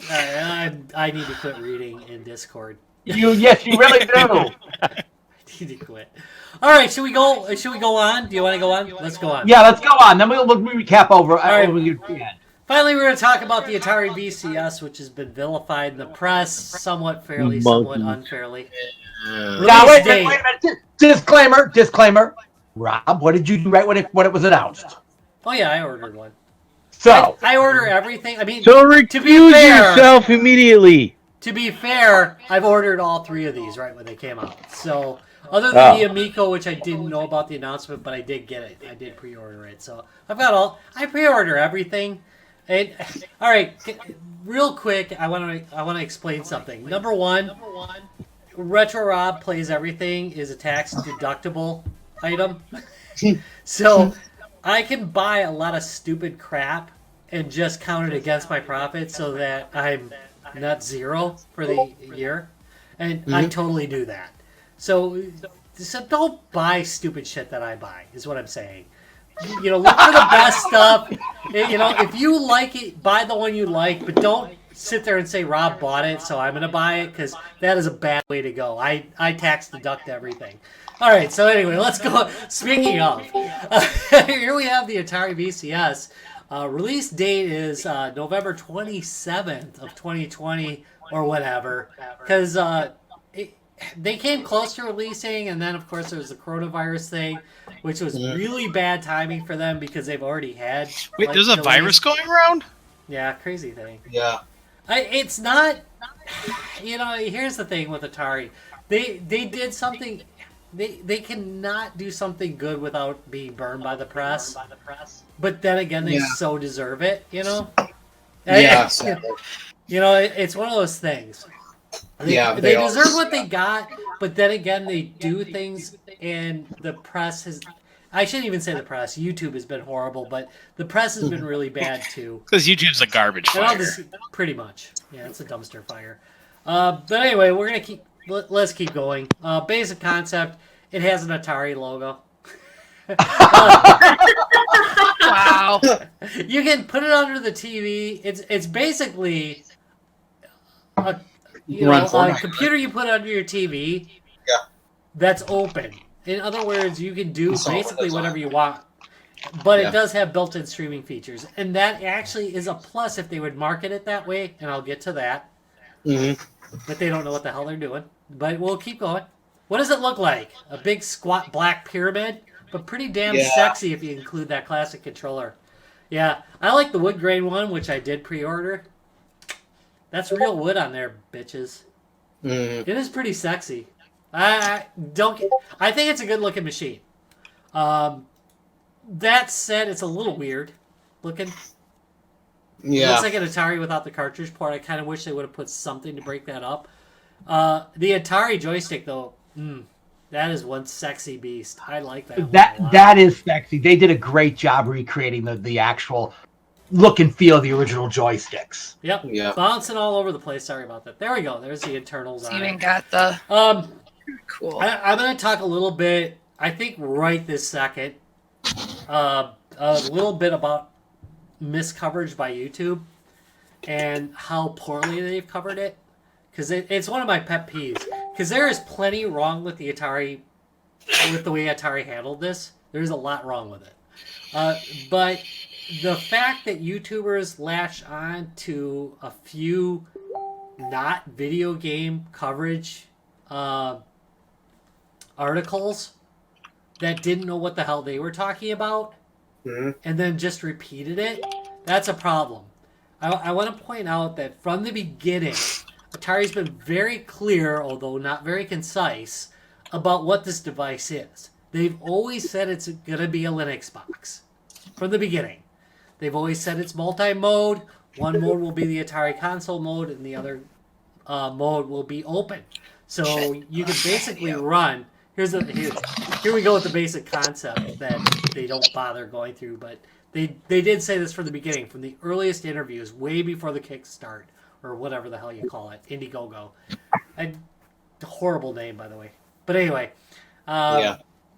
I need to quit reading in Discord. Yes, you really do. I need to quit. All right, should we go? Should we go on? Do you want to go on? Let's go on. Yeah, let's go on. Then we'll recap over. All right. Yeah. Finally, we're going to talk about the Atari VCS, which has been vilified in the press, somewhat fairly, somewhat unfairly. Now, wait a minute. Disclaimer. Rob, what did you do right when it was announced? Oh yeah, I ordered one. So I order everything. I mean, so recuse yourself immediately. To be fair, I've ordered all three of these right when they came out. So other than the Amico, which I didn't know about the announcement, but I did get it. I did pre-order it. So I pre-order everything. And all right, real quick, I want to explain something. Number one, Retro Rob Plays Everything is a tax deductible item. So I can buy a lot of stupid crap and just count it against my profit so that I'm not zero for the year. And I totally do that. So don't buy stupid shit that I buy, is what I'm saying. Look for the best stuff. If you like it, buy the one you like, but don't sit there and say Rob bought it, so I'm going to buy it, because that is a bad way to go. I tax deduct everything. All right, so anyway, let's go. Speaking of, here we have the Atari VCS. Release date is November 27th of 2020 or whatever, because they came close to releasing, and then, of course, there was the coronavirus thing, which was really bad timing for them because they've already had... Wait, there's a virus going around? Yeah, crazy thing. Yeah. It's not... here's the thing with Atari. They did something... They cannot do something good without being burned by the press. But then again, they so deserve it, Yeah. It's one of those things. They deserve what they got, but then again, they do things, and the press has... I shouldn't even say the press. YouTube has been horrible, but the press has been really bad, too. Because YouTube's a garbage fire. Pretty much. Yeah, it's a dumpster fire. But anyway, we're going to let's keep going. Basic concept, it has an Atari logo. Wow. You can put it under the TV. It's basically... a computer you put under your TV that's open. In other words, you can do basically whatever you want. But it does have built-in streaming features. And that actually is a plus if they would market it that way, and I'll get to that. Mm-hmm. But they don't know what the hell they're doing. but we'll keep going. What does it look like? A big squat black pyramid, but pretty damn Yeah. sexy if you include that classic controller. Yeah, I like the wood grain one, which I did pre-order. That's real wood on there, bitches. It is pretty sexy. I think it's a good looking machine. That said, it's a little weird looking. Yeah. It looks like an Atari without the cartridge port. I kind of wish they would have put something to break that up. The Atari joystick, though, that is one sexy beast. I like that. That is sexy. They did a great job recreating the actual look and feel of the original joysticks. Yep. Yeah. Bouncing all over the place. Sorry about that. There we go. There's the internals So on you even it. got the cool. I'm going to talk a little bit, I think right this second, a little bit about miscoverage by YouTube and how poorly they've covered it. Because it's one of my pet peeves. Because there is plenty wrong with the Atari, with the way Atari handled this. There's a lot wrong with it. But the fact that YouTubers latch on to a few not video game coverage articles that didn't know what the hell they were talking about and then just repeated it, that's a problem. I want to point out that from the beginning, Atari's been very clear, although not very concise, about what this device is. They've always said it's going to be a Linux box. From the beginning. They've always said it's multi-mode. One mode will be the Atari console mode, and the other mode will be open. So you can basically run... Here we go with the basic concept that they don't bother going through, but they did say this from the beginning, from the earliest interviews, way before the Kickstart, or whatever the hell you call it, Indiegogo. Horrible name, by the way. But anyway,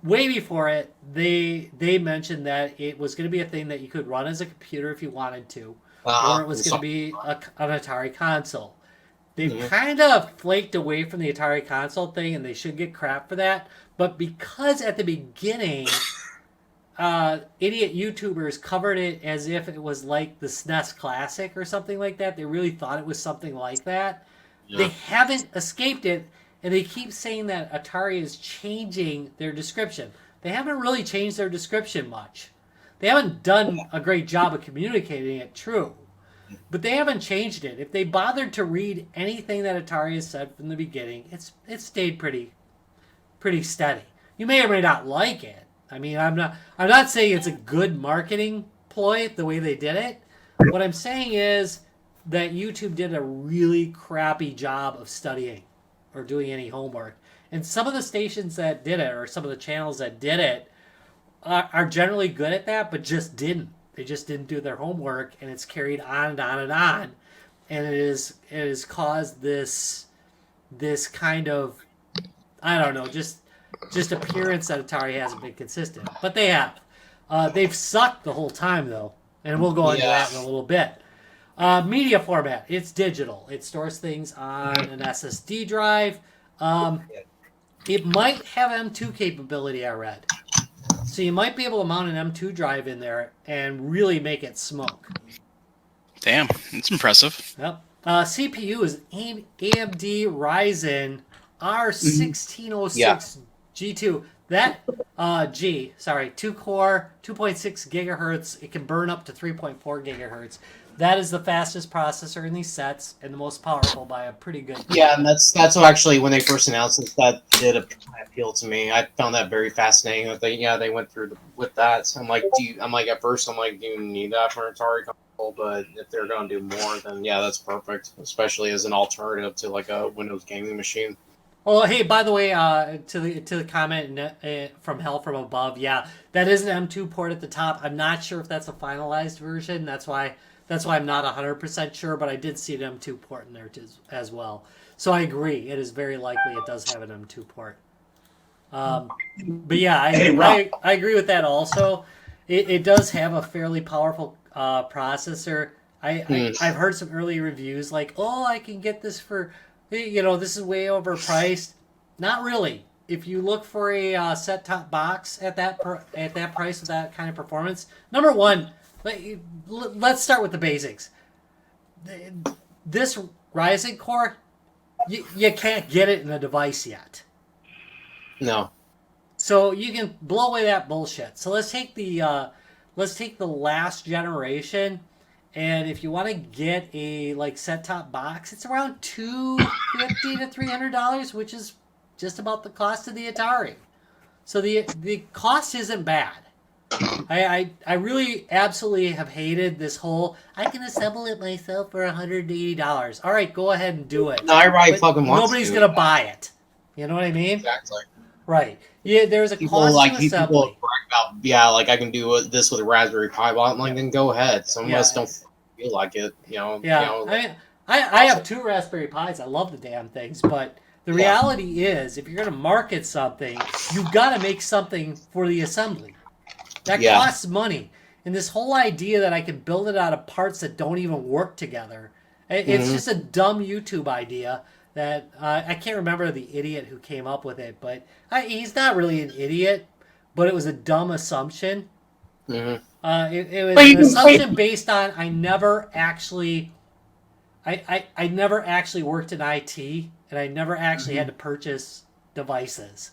way before it, they mentioned that it was going to be a thing that you could run as a computer if you wanted to, or it was going to be an Atari console. They've kind of flaked away from the Atari console thing, and they should get crap for that. But because at the beginning, idiot YouTubers covered it as if it was like the SNES Classic or something like that, they really thought it was something like that. Yeah. They haven't escaped it, and they keep saying that Atari is changing their description. They haven't really changed their description much. They haven't done a great job of communicating it true. But they haven't changed it. If they bothered to read anything that Atari has said from the beginning, it's stayed pretty steady. You may or may not like it. I mean, I'm not saying it's a good marketing ploy the way they did it. What I'm saying is that YouTube did a really crappy job of studying or doing any homework. And some of the stations that did it, or some of the channels that did it, are generally good at that, but just didn't. They just didn't do their homework, and it's carried on and on and on, and it has caused this kind of, I don't know, just appearance that Atari hasn't been consistent. But they have. They've sucked the whole time, though, and we'll go into that in a little bit. Media format, it's digital. It stores things on an SSD drive. It might have M2 capability, I read. So you might be able to mount an M2 drive in there and really make it smoke. Damn, that's impressive. Yep. CPU is AMD Ryzen R1606 G2. That 2-core, 2.6 gigahertz. It can burn up to 3.4 gigahertz. That is the fastest processor in these sets and the most powerful by a pretty good. Yeah, and that's what actually when they first announced it, that did appeal to me. I found that very fascinating. That they went through with that. So I'm like, at first, do you need that for an Atari console? But if they're going to do more, then yeah, that's perfect. Especially as an alternative to like a Windows gaming machine. Oh, hey, by the way, to the comment from Hell From Above, yeah, that is an M2 port at the top. I'm not sure if that's a finalized version. That's why I'm not 100% sure, but I did see an M2 port in there as well. So I agree. It is very likely it does have an M2 port. But yeah, I agree with that also. It does have a fairly powerful processor. I've heard some early reviews like, oh, I can get this for, this is way overpriced. Not really. If you look for a set-top box at that price with that kind of performance, number one, let's start with the basics. This Ryzen core you can't get it in a device yet. No. So you can blow away that bullshit. So let's take the last generation, and if you want to get a set-top box, it's around $250 to $300, which is just about the cost of the Atari. So the cost isn't bad. I really absolutely have hated this whole, I can assemble it myself for $180. All right, go ahead and do it. No, everybody fucking wants nobody's to. going to buy it. You know what I mean? Exactly. Right. Yeah, there's a People cost like to people assembly. brag about, I can do this with a Raspberry Pi. Well, I'm like, then go ahead. Some of us don't feel like it, Yeah, You know, I mean, I have 2 Raspberry Pis. I love the damn things, but the reality is, if you're going to market something, you've got to make something for the assembly. That costs money. And this whole idea that I can build it out of parts that don't even work together, it's just a dumb YouTube idea that I can't remember the idiot who came up with it, but he's not really an idiot, but it was a dumb assumption. It was an assumption based on I never actually worked in IT, and I never actually had to purchase devices.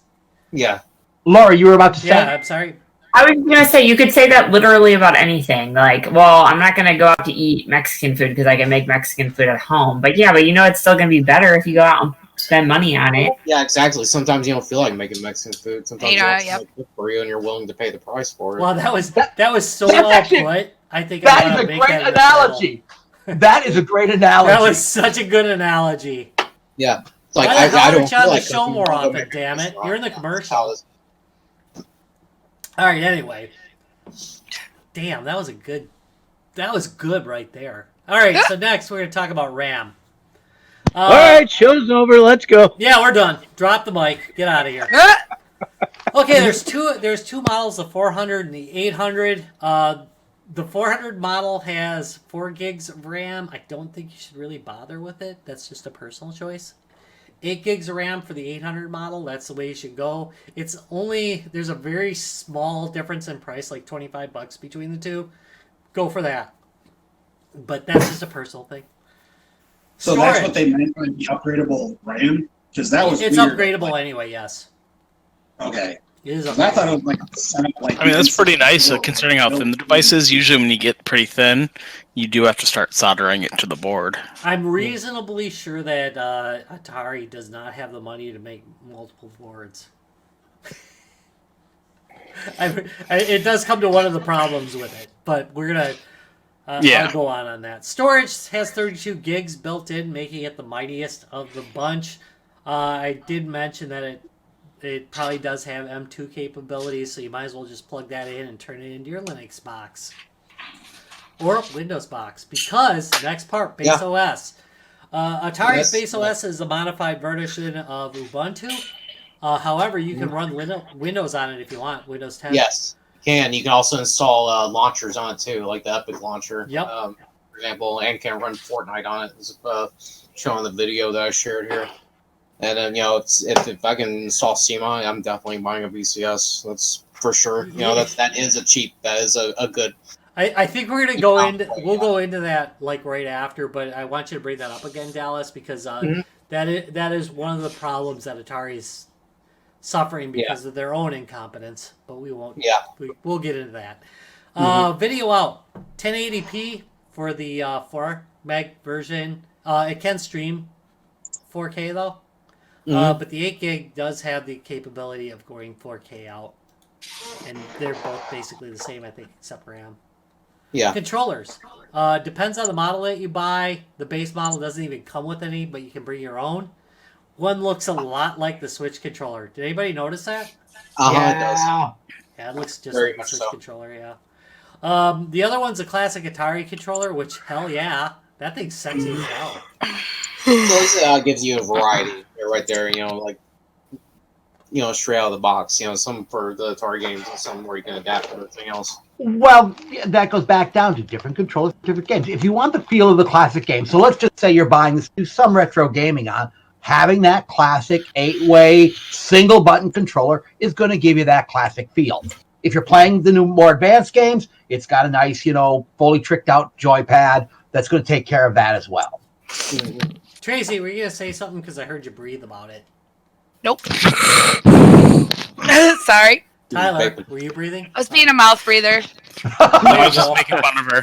Yeah. Laura, you were about to say? Yeah, I'm sorry. I was going to say, you could say that literally about anything. Like, well, I'm not going to go out to eat Mexican food because I can make Mexican food at home. But it's still going to be better if you go out and spend money on it. Yeah, exactly. Sometimes you don't feel like making Mexican food. Sometimes you want to cook for you and you're willing to pay the price for it. Well, that was so well put. I think that is a great analogy. That is a great analogy. That was such a good analogy. Yeah. It's Why like, the hell aren't you on the like show more cooking often, damn it? You're in the commercial. How All right, anyway. Damn, that was good right there. All right, so next we're going to talk about RAM. All right, show's over. Let's go. Yeah, we're done. Drop the mic. Get out of here. Okay, there's two models, the 400 and the 800. The 400 model has 4 gigs of RAM. I don't think you should really bother with it. That's just a personal choice. 8 gigs of RAM for the 800 model. That's the way you should go. There's a very small difference in price, like $25 between the two. Go for that. But that's just a personal thing. So that's what they meant by the upgradable RAM? Because that was It's weird. upgradable anyway, yes. Okay. It is I thought it was like a setup like. I mean, that's pretty nice considering how thin the device is. Usually when you get pretty thin, you do have to start soldering it to the board. I'm reasonably sure that Atari does not have the money to make multiple boards. It does come to one of the problems with it, but we're going to I'll go on that. Storage has 32 gigs built in, making it the mightiest of the bunch. I did mention that it probably does have M2 capabilities, so you might as well just plug that in and turn it into your Linux box. Or Windows box, because next part, Base OS. Atari's Base OS is a modified version of Ubuntu. However, you can run Windows on it if you want, Windows 10. Yes, you can. You can also install launchers on it too, like the Epic launcher. Yep. For example, and can run Fortnite on it. It's showing the video that I shared here. And then, if I can install CMON, I'm definitely buying a VCS. That's for sure. That is a good. I think we're gonna we'll go into that right after, but I want you to bring that up again, Dallas, because that is one of the problems that Atari's suffering because of their own incompetence. But we won't. Yeah, we'll get into that. Video out 1080p for the 4 meg version. It can stream 4K though. But the 8 gig does have the capability of going 4K out. And they're both basically the same, I think, except RAM. Yeah. Controllers. Depends on the model that you buy. The base model doesn't even come with any, but you can bring your own. One looks a lot like the Switch controller. Did anybody notice that? It does. Yeah, it looks just Very like the much Switch controller, yeah. The other one's a classic Atari controller, which, hell yeah, that thing's sexy as hell. So this gives you a variety right there, straight out of the box. Some for the Atari games and some where you can adapt to everything else. Well, that goes back down to different controllers, different games. If you want the feel of the classic game, so let's just say you're buying this, do some retro gaming on, having that classic 8-way single button controller is going to give you that classic feel. If you're playing the new, more advanced games, it's got a nice, fully tricked out joypad that's going to take care of that as well. Tracy, were you gonna say something? Because I heard you breathe about it. Nope. Sorry. Tyler, were you breathing? I was being a mouth breather. I was just making fun of her.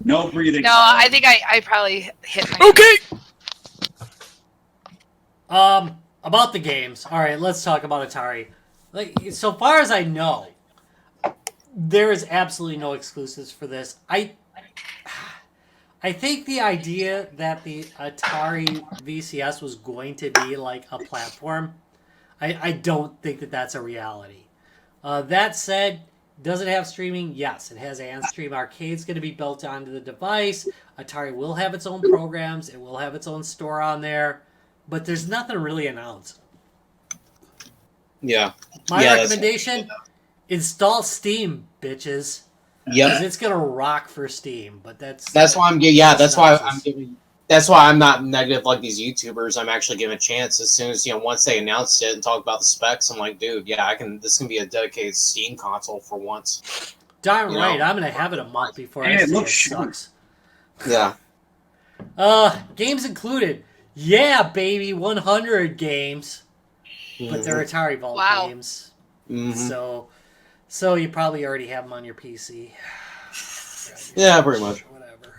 No breathing. No, I think I probably hit my... Okay. About the games. All right, let's talk about Atari. Like, so far as I know, there is absolutely no exclusives for this. I think the idea that the Atari VCS was going to be like a platform, I don't think that that's a reality. That said, does it have streaming? Yes, it has Stream Arcade's going to be built onto the device. Atari will have its own programs. It will have its own store on there. But there's nothing really announced. Yeah. My recommendation, install Steam, bitches. Yep. Because it's going to rock for Steam. But that's why I'm that's why I'm giving... That's why I'm not negative like these YouTubers. I'm actually giving a chance as soon as, once they announced it and talk about the specs, I'm like, dude, yeah, this can be a dedicated Steam console for once. Darn right, I'm going to have it a month before I say it sucks. Yeah. Games included. Yeah, baby, 100 games. But they're Atari Vault games. Mm-hmm. So you probably already have them on your PC. Yeah, pretty much. Whatever.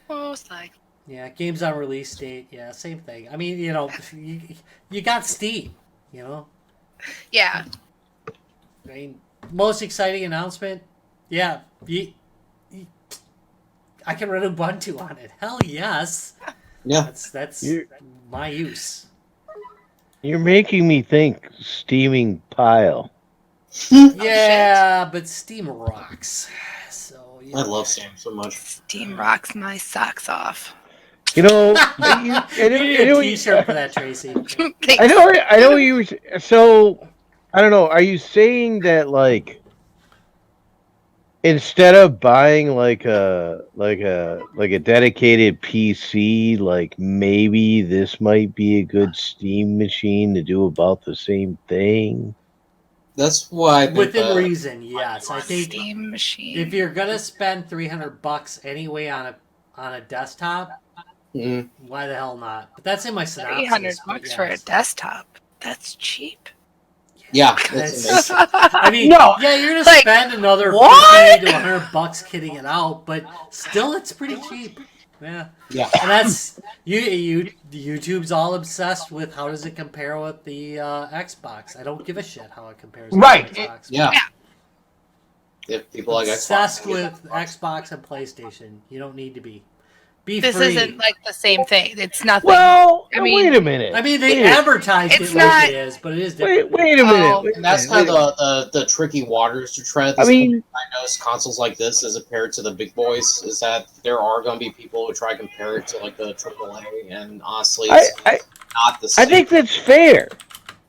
Most likely. Yeah, games on release date. Yeah, same thing. I mean, you got Steam, Yeah. I mean, most exciting announcement? Yeah, I can run Ubuntu on it. Hell yes. Yeah. That's my use. You're making me think steaming pile. Yeah, but Steam rocks. So I love Steam so much. Steam rocks my socks off. You need a T-shirt for that, Tracy. I know you. So I don't know. Are you saying that like instead of buying like a dedicated PC, like maybe this might be a good Steam machine to do about the same thing? That's why I think within reason, yes. I think Steam machine. If you're gonna spend $300 anyway on a desktop, why the hell not? But that's in my synopsis. $300 for a desktop. That's cheap. Yeah, I mean, you're gonna spend another $50 to $100 kitting it out, but still, it's pretty cheap. Yeah. And that's YouTube's all obsessed with how does it compare with the Xbox. I don't give a shit how it compares with the Xbox. Yeah. If people like Xbox, obsessed with Xbox and PlayStation, you don't need to be. This free. Isn't like the same thing. It's nothing. Well, wait a minute. I mean, they advertised it like it is, but it is different. Wait a minute. And that's kind of the tricky waters to tread. I notice consoles like this as compared to the big boys is that there are going to be people who try to compare it to like the AAA, and honestly, it's not the same. I think that's fair.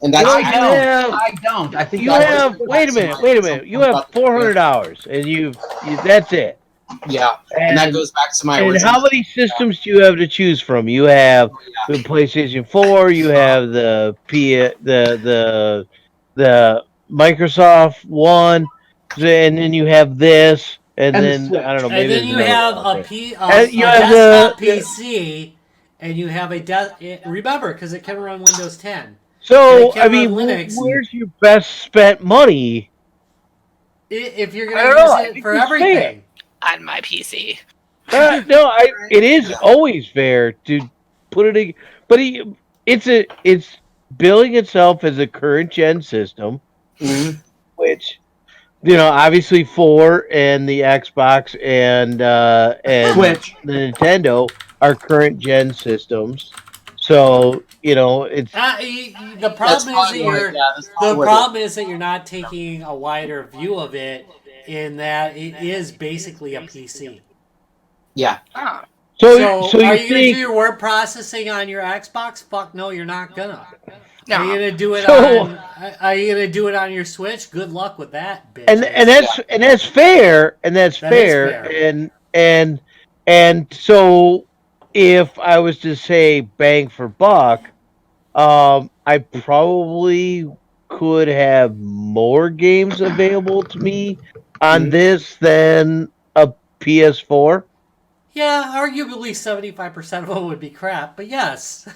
And that's I don't. I think you have. Wait a minute. You have $400, and that's it. Yeah, and that goes back to my original. And how many systems do you have to choose from? You have the PlayStation 4. You have the Microsoft One, and then you have this, and then I don't know. Maybe and then you have a desktop PC, and you have remember, because it can run Windows 10. So I mean, where's your best spent money? If you're going to use it for everything. On my PC. It is always fair to put it in, but it's billing itself as a current gen system, which obviously 4 and the Xbox and Switch, the Nintendo are current gen systems. So it's the problem is that you're not taking a wider view of it. In that it is basically a PC. Yeah. So are you going to do your word processing on your Xbox? Fuck no, you're not gonna. No. Are you going to do it Are you going to do it on your Switch? Good luck with that, bitch. And that's fair. And that's fair. And so if I was to say bang for buck, I probably could have more games available to me on this than a PS4. Yeah, arguably 75% of them would be crap, but yes.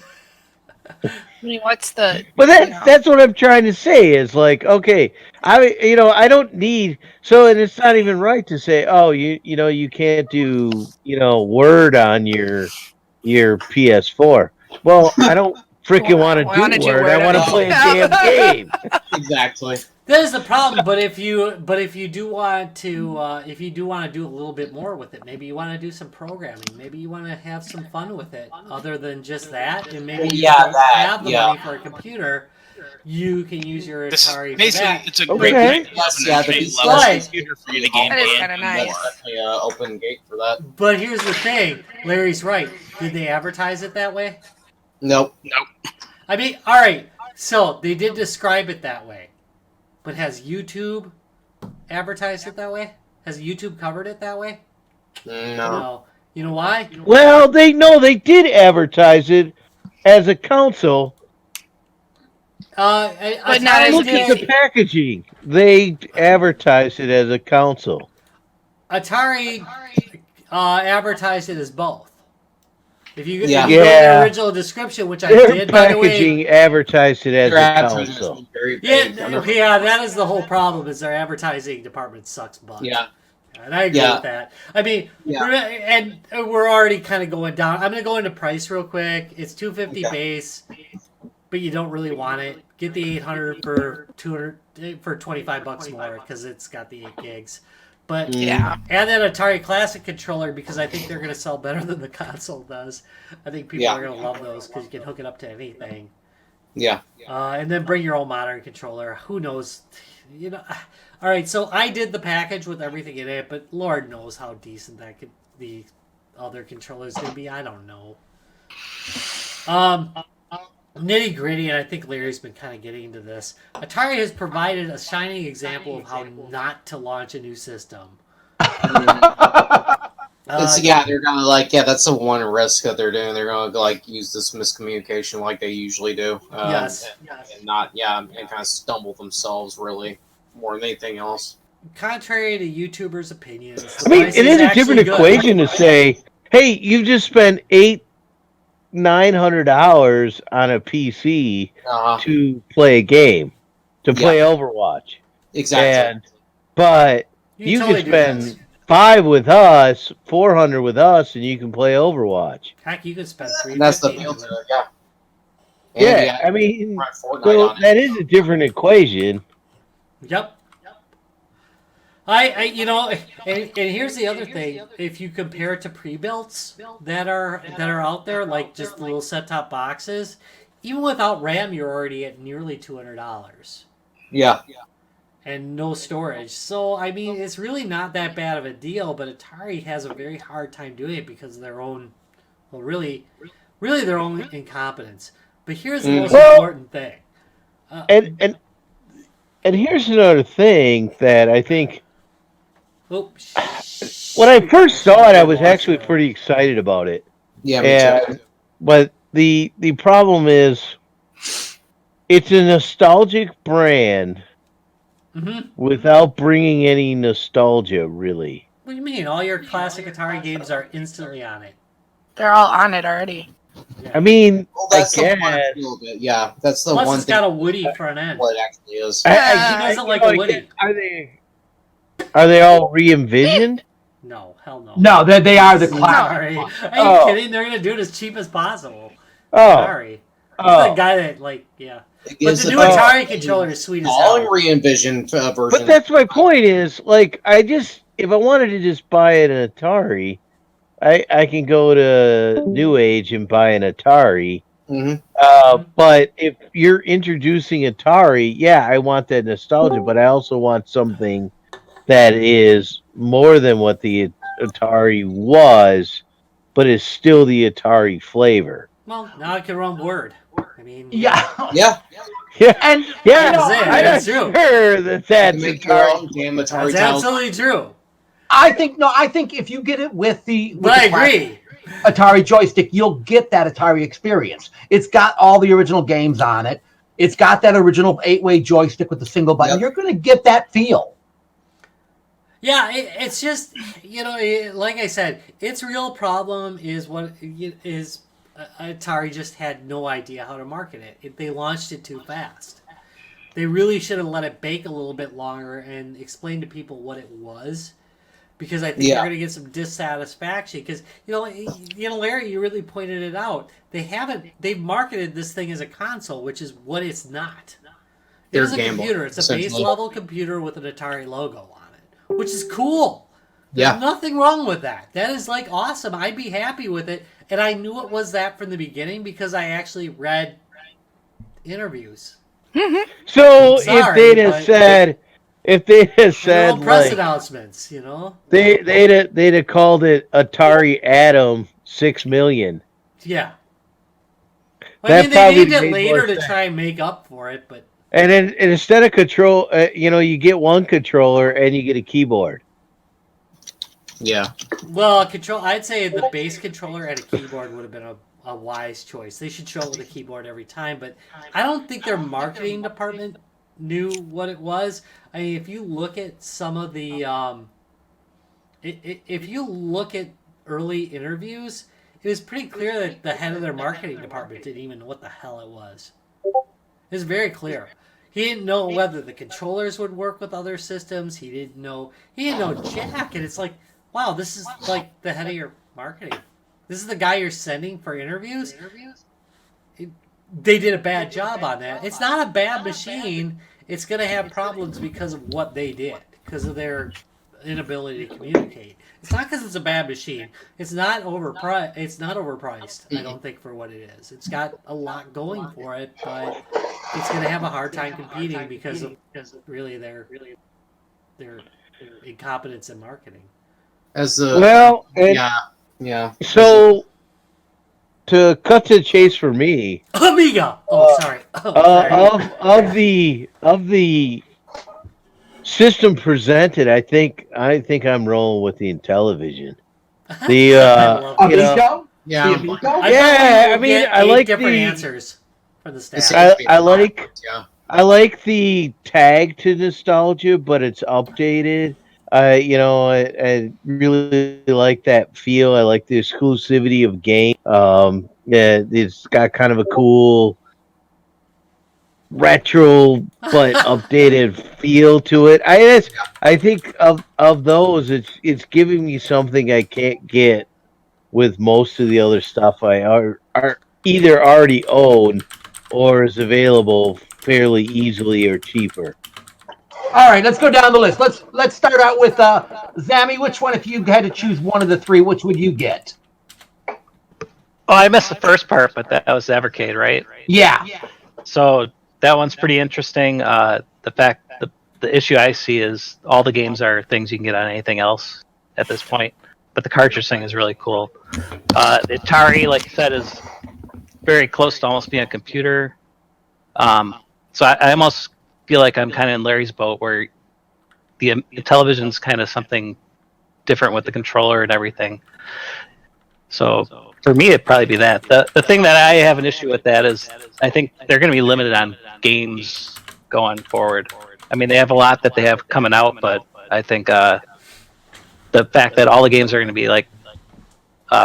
I mean, what's the? But that's what I'm trying to say is like, okay, I don't need and it's not even right to say, oh, you can't do Word on your PS4. Well, I don't freaking want to do Word. I want to play a damn game. Exactly. That is the problem. But if you do want to do a little bit more with it, maybe you want to do some programming. Maybe you want to have some fun with it, other than just that. And maybe you don't have the money for a computer. You can use your Atari for that. It's a great computer for you to game. That is kind of nice. That's definitely an open gate for that. But here's the thing, Larry's right. Did they advertise it that way? Nope. I mean, all right. So they did describe it that way, but has YouTube advertised it that way? Has YouTube covered it that way? No. You know why? Well, they did advertise it as a console. But not as look at the packaging. They advertised it as a console. Atari advertised it as both. If you go to the original description, which I did, by the way, packaging advertised it as a console. Yeah, that is the whole problem. Is their advertising department sucks butt. Yeah. And I agree with that. I mean, and we're already kind of going down. I'm going to go into price real quick. It's $250 base, but you don't really want it. Get the 800 for $25 more because it's got the 8 gigs. But and then Atari Classic controller because I think they're going to sell better than the console does. I think people are going to love those because you can hook it up to anything. Yeah. And then bring your own modern controller. Who knows? All right, so I did the package with everything in it, but Lord knows how decent the other controller's going to be. I don't know. Nitty gritty, and I think Larry's been kind of getting into this. Atari has provided a shining example of how not to launch a new system. They're gonna that's the one risk that they're doing. They're gonna use this miscommunication like they usually do. And kind of stumble themselves really more than anything else. Contrary to YouTubers' opinions, I mean, it is a different equation to say, hey, you just spent $900 on a PC to play a game, to play Overwatch. Exactly. But you can spend $500 with us, $400 with us, and you can play Overwatch. Heck, you can spend $350. And that's the appeal to it, yeah. I mean, so that is a different equation. Yep. And here's the other thing. If you compare it to pre-builts that are out there, like just the little set-top boxes, even without RAM, you're already at nearly $200. Yeah. And no storage. So, I mean, it's really not that bad of a deal, but Atari has a very hard time doing it because of their own, really their own incompetence. But here's the most important thing. And here's another thing that I think. When I first saw it, I was actually pretty excited about it. Yeah, me too. But the problem is, it's a nostalgic brand without bringing any nostalgia, really. What do you mean? All your classic Atari games are instantly on it. They're all on it already. Yeah. I mean, that's the one appeal of it. Yeah, that's the Plus one it's thing. got a Woody front end. What it actually is. He doesn't like a Woody. Are they all re-envisioned? No, hell no. No, they are the classic. Sorry. Are you kidding? They're going to do it as cheap as possible. Oh. Sorry. He's the guy that, But the new Atari controller is sweet as hell. All re-envisioned version. But that's my point is, if I wanted to just buy an Atari, I can go to New Age and buy an Atari. But if you're introducing Atari, I want that nostalgia, but I also want something that is more than what the Atari was, but is still the Atari flavor. Well, now I can run Word. I mean, yeah, and that's true. Sure that's Atari. That's absolutely true. I think if you get it with the I agree. Atari joystick, you'll get that Atari experience. It's got all the original games on it. It's got that original 8-way joystick with the single button. You're going to get that feel. Yeah, it's just, like I said, its real problem is Atari just had no idea how to market it. They launched it too fast. They really should have let it bake a little bit longer and explain to people what it was, because I think they're going to get some dissatisfaction. Because Larry, you really pointed it out. They've marketed this thing as a console, which is what it's not. It is a computer. It's a base level computer with an Atari logo on it, which is cool. There's nothing wrong with that. That is awesome. I'd be happy with it, and I knew it was that from the beginning because I actually read interviews. So if they'd have said press announcements, they'd have called it Atari Atom 6 million. Yeah. They named it later to try and make up for it, but. And then instead of control, you get one controller and you get a keyboard. Yeah. Well, I'd say the base controller and a keyboard would have been a wise choice. They should show it with a keyboard every time, but I don't think their marketing department knew what it was. I mean, if you look at some of the, if you look at early interviews, it was pretty clear that the head of their marketing department didn't even know what the hell it was. It was very clear. He didn't know whether the controllers would work with other systems. He didn't know jack. And it's like, wow, this is like the head of your marketing. This is the guy you're sending for interviews? They did a bad job on that. It's not a bad machine. It's going to have problems because of what they did, because of their inability to communicate. It's not because it's a bad machine. It's not overpriced. It's not overpriced, I don't think, for what it is. It's got a lot going for it, but it's going to have a hard time competing because of really their incompetence in marketing. Yeah. So, to cut to the chase for me, Amiga. Oh, sorry. Of the system presented, I think I'm rolling with the Intellivision. The Amico? Yeah. The Amico? I mean, I like different the answers for the staff. I like the tag to nostalgia, but it's updated. I really like that feel. I like the exclusivity of game. It's got kind of a cool retro but updated feel to it. I think of those, it's giving me something I can't get with most of the other stuff I are either already own or is available fairly easily or cheaper. All right, let's go down the list. Let's start out with Zammy. Which one, if you had to choose one of the three, which would you get? Oh, I missed the first part, but that was Evercade, right? Yeah. So that one's pretty interesting. The issue I see is all the games are things you can get on anything else at this point, but the cartridge thing is really cool. The Atari, like you said, is very close to almost being a computer. So I almost feel like I'm kind of in Larry's boat, where the television's kind of something different with the controller and everything. So for me, it'd probably be that. The thing that I have an issue with that is I think they're going to be limited on games going forward. I mean, they have a lot that they have coming out, but I think the fact that all the games are going to be like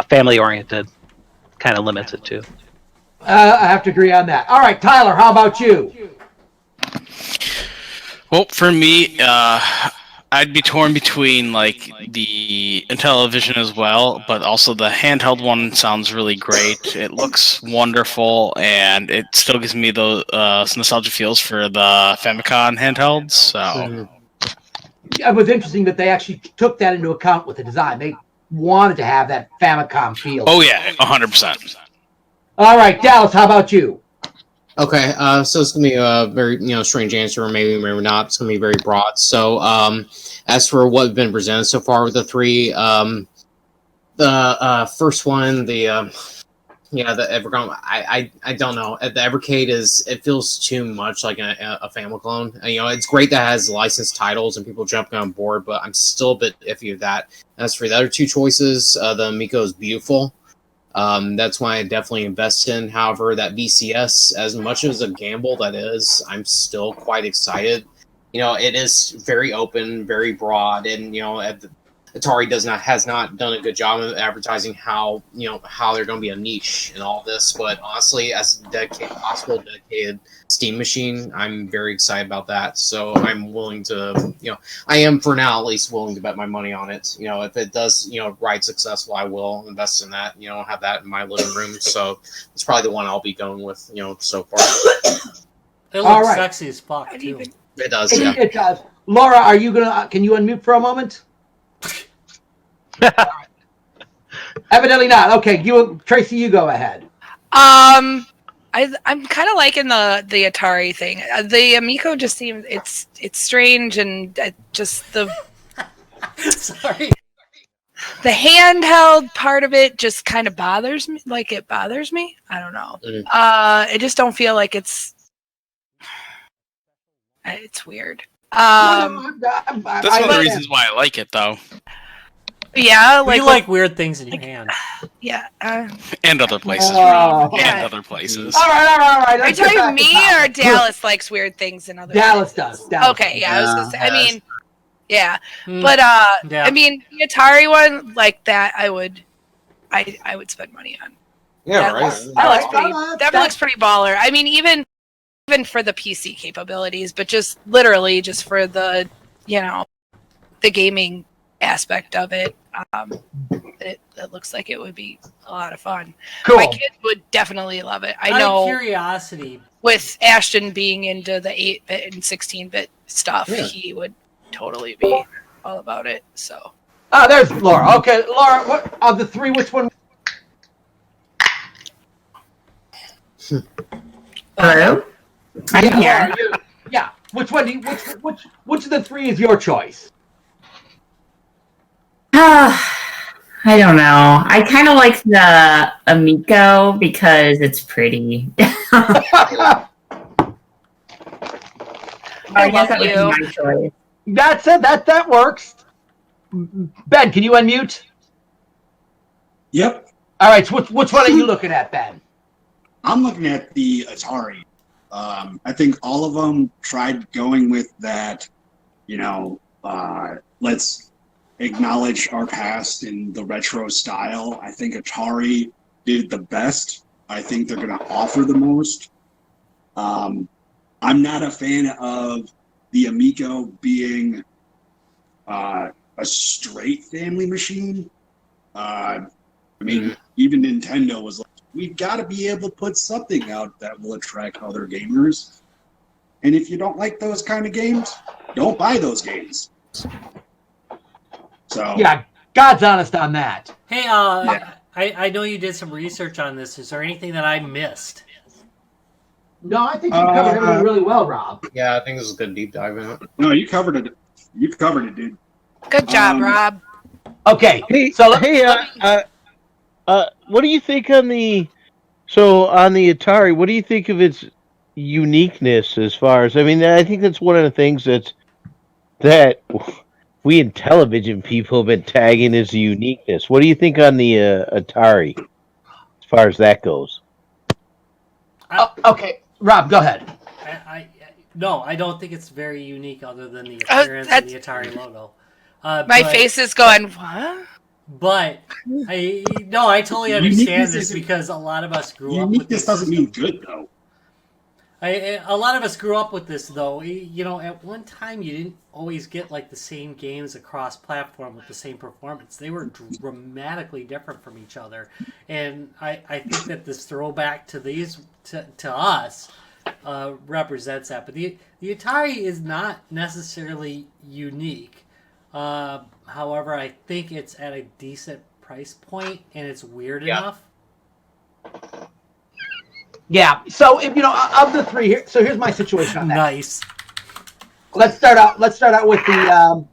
family oriented kind of limits it too. I have to agree on that. All right, Tyler, how about you? Well, for me, I'd be torn between like the Intellivision as well, but also the handheld one sounds really great. It looks wonderful, and it still gives me those nostalgia feels for the Famicom handhelds. So It was interesting that they actually took that into account with the design. They wanted to have that Famicom feel. Oh yeah, 100%. All right, Dallas, how about you? Okay, so it's gonna be a very strange answer, or maybe not. It's gonna be very broad. So, as for what's been presented so far with the three, the first one, the Evercade. I don't know. The Evercade it feels too much like a family clone. It's great that it has licensed titles and people jumping on board, but I'm still a bit iffy with that. As for the other two choices, the Amico is beautiful. That's why I definitely invest in. However, that VCS, as much as a gamble that is, I'm still quite excited. it is very open, very broad, and Atari has not done a good job of advertising how they're going to be a niche in all this. But honestly, as a dedicated Steam machine, I'm very excited about that. So I'm willing to, I am for now at least willing to bet my money on it. If it does, ride successful, I will invest in that. Have that in my living room. So it's probably the one I'll be going with. So far. It looks sexy as fuck too. It does. It does. Laura, are you gonna? Can you unmute for a moment? Evidently not. Okay, Tracy, you go ahead. I'm kind of liking the Atari thing. The Amico just seems it's strange and just the sorry. The handheld part of it just kind of bothers me. Like it bothers me. I don't know. I just don't feel like it's weird. That's one of the reasons why I like it, though. Yeah, you like weird things in your hand. Yeah. And other places. And other places. All right. Are you talking me or Dallas likes weird things in other Dallas places? does. Okay, yeah. I was gonna say. I mean, yeah, but I mean, the Atari one like that, I would spend money on. Yeah, That looks pretty baller. I mean, even for the PC capabilities, but just literally just for the the gaming aspect of it, it looks like it would be a lot of fun. Cool. My kids would definitely love it. I know. Curiosity. With Ashton being into the 8-bit and 16-bit stuff, he would totally be all about it. So. There's Laura. Okay, Laura. What of the three? Which one? Hello. I'm here. Yeah. Which one? Which of the three is your choice? I don't know. I kind of like the Amico because it's pretty. I guess that would be my choice. That's it. That works. Ben, can you unmute? Yep. All right. So which one are you looking at, Ben? I'm looking at the Atari. I think all of them tried going with that, let's acknowledge our past in the retro style. I think Atari did the best. I think they're going to offer the most. I'm not a fan of the Amico being a straight family machine. I mean, even Nintendo was like, we've got to be able to put something out that will attract other gamers. And if you don't like those kind of games, don't buy those games. So yeah, God's honest on that. Hey, I know you did some research on this. Is there anything that I missed? No, I think you covered everything really well, Rob. Yeah, I think this is a good deep dive in it. No, you covered it. You covered it, dude. Good job, Rob. Okay. What do you think on the Atari? What do you think of its uniqueness as far as? I mean, I think that's one of the things that we Intellivision people have been tagging as the uniqueness. What do you think on the Atari as far as that goes? Okay, Rob, go ahead. No, I don't think it's very unique other than the appearance and the Atari logo. My face is going, what? But I totally understand this because a lot of us grew up with this. Uniqueness doesn't mean good, though. A lot of us grew up with this, though. At one time, you didn't always get like the same games across platform with the same performance. They were dramatically different from each other, and I think that this throwback to these to us represents that. But the Atari is not necessarily unique. However, I think it's at a decent price point, and it's weird enough. Yeah. So if of the three here, so here's my situation on that. Nice. Let's start out with the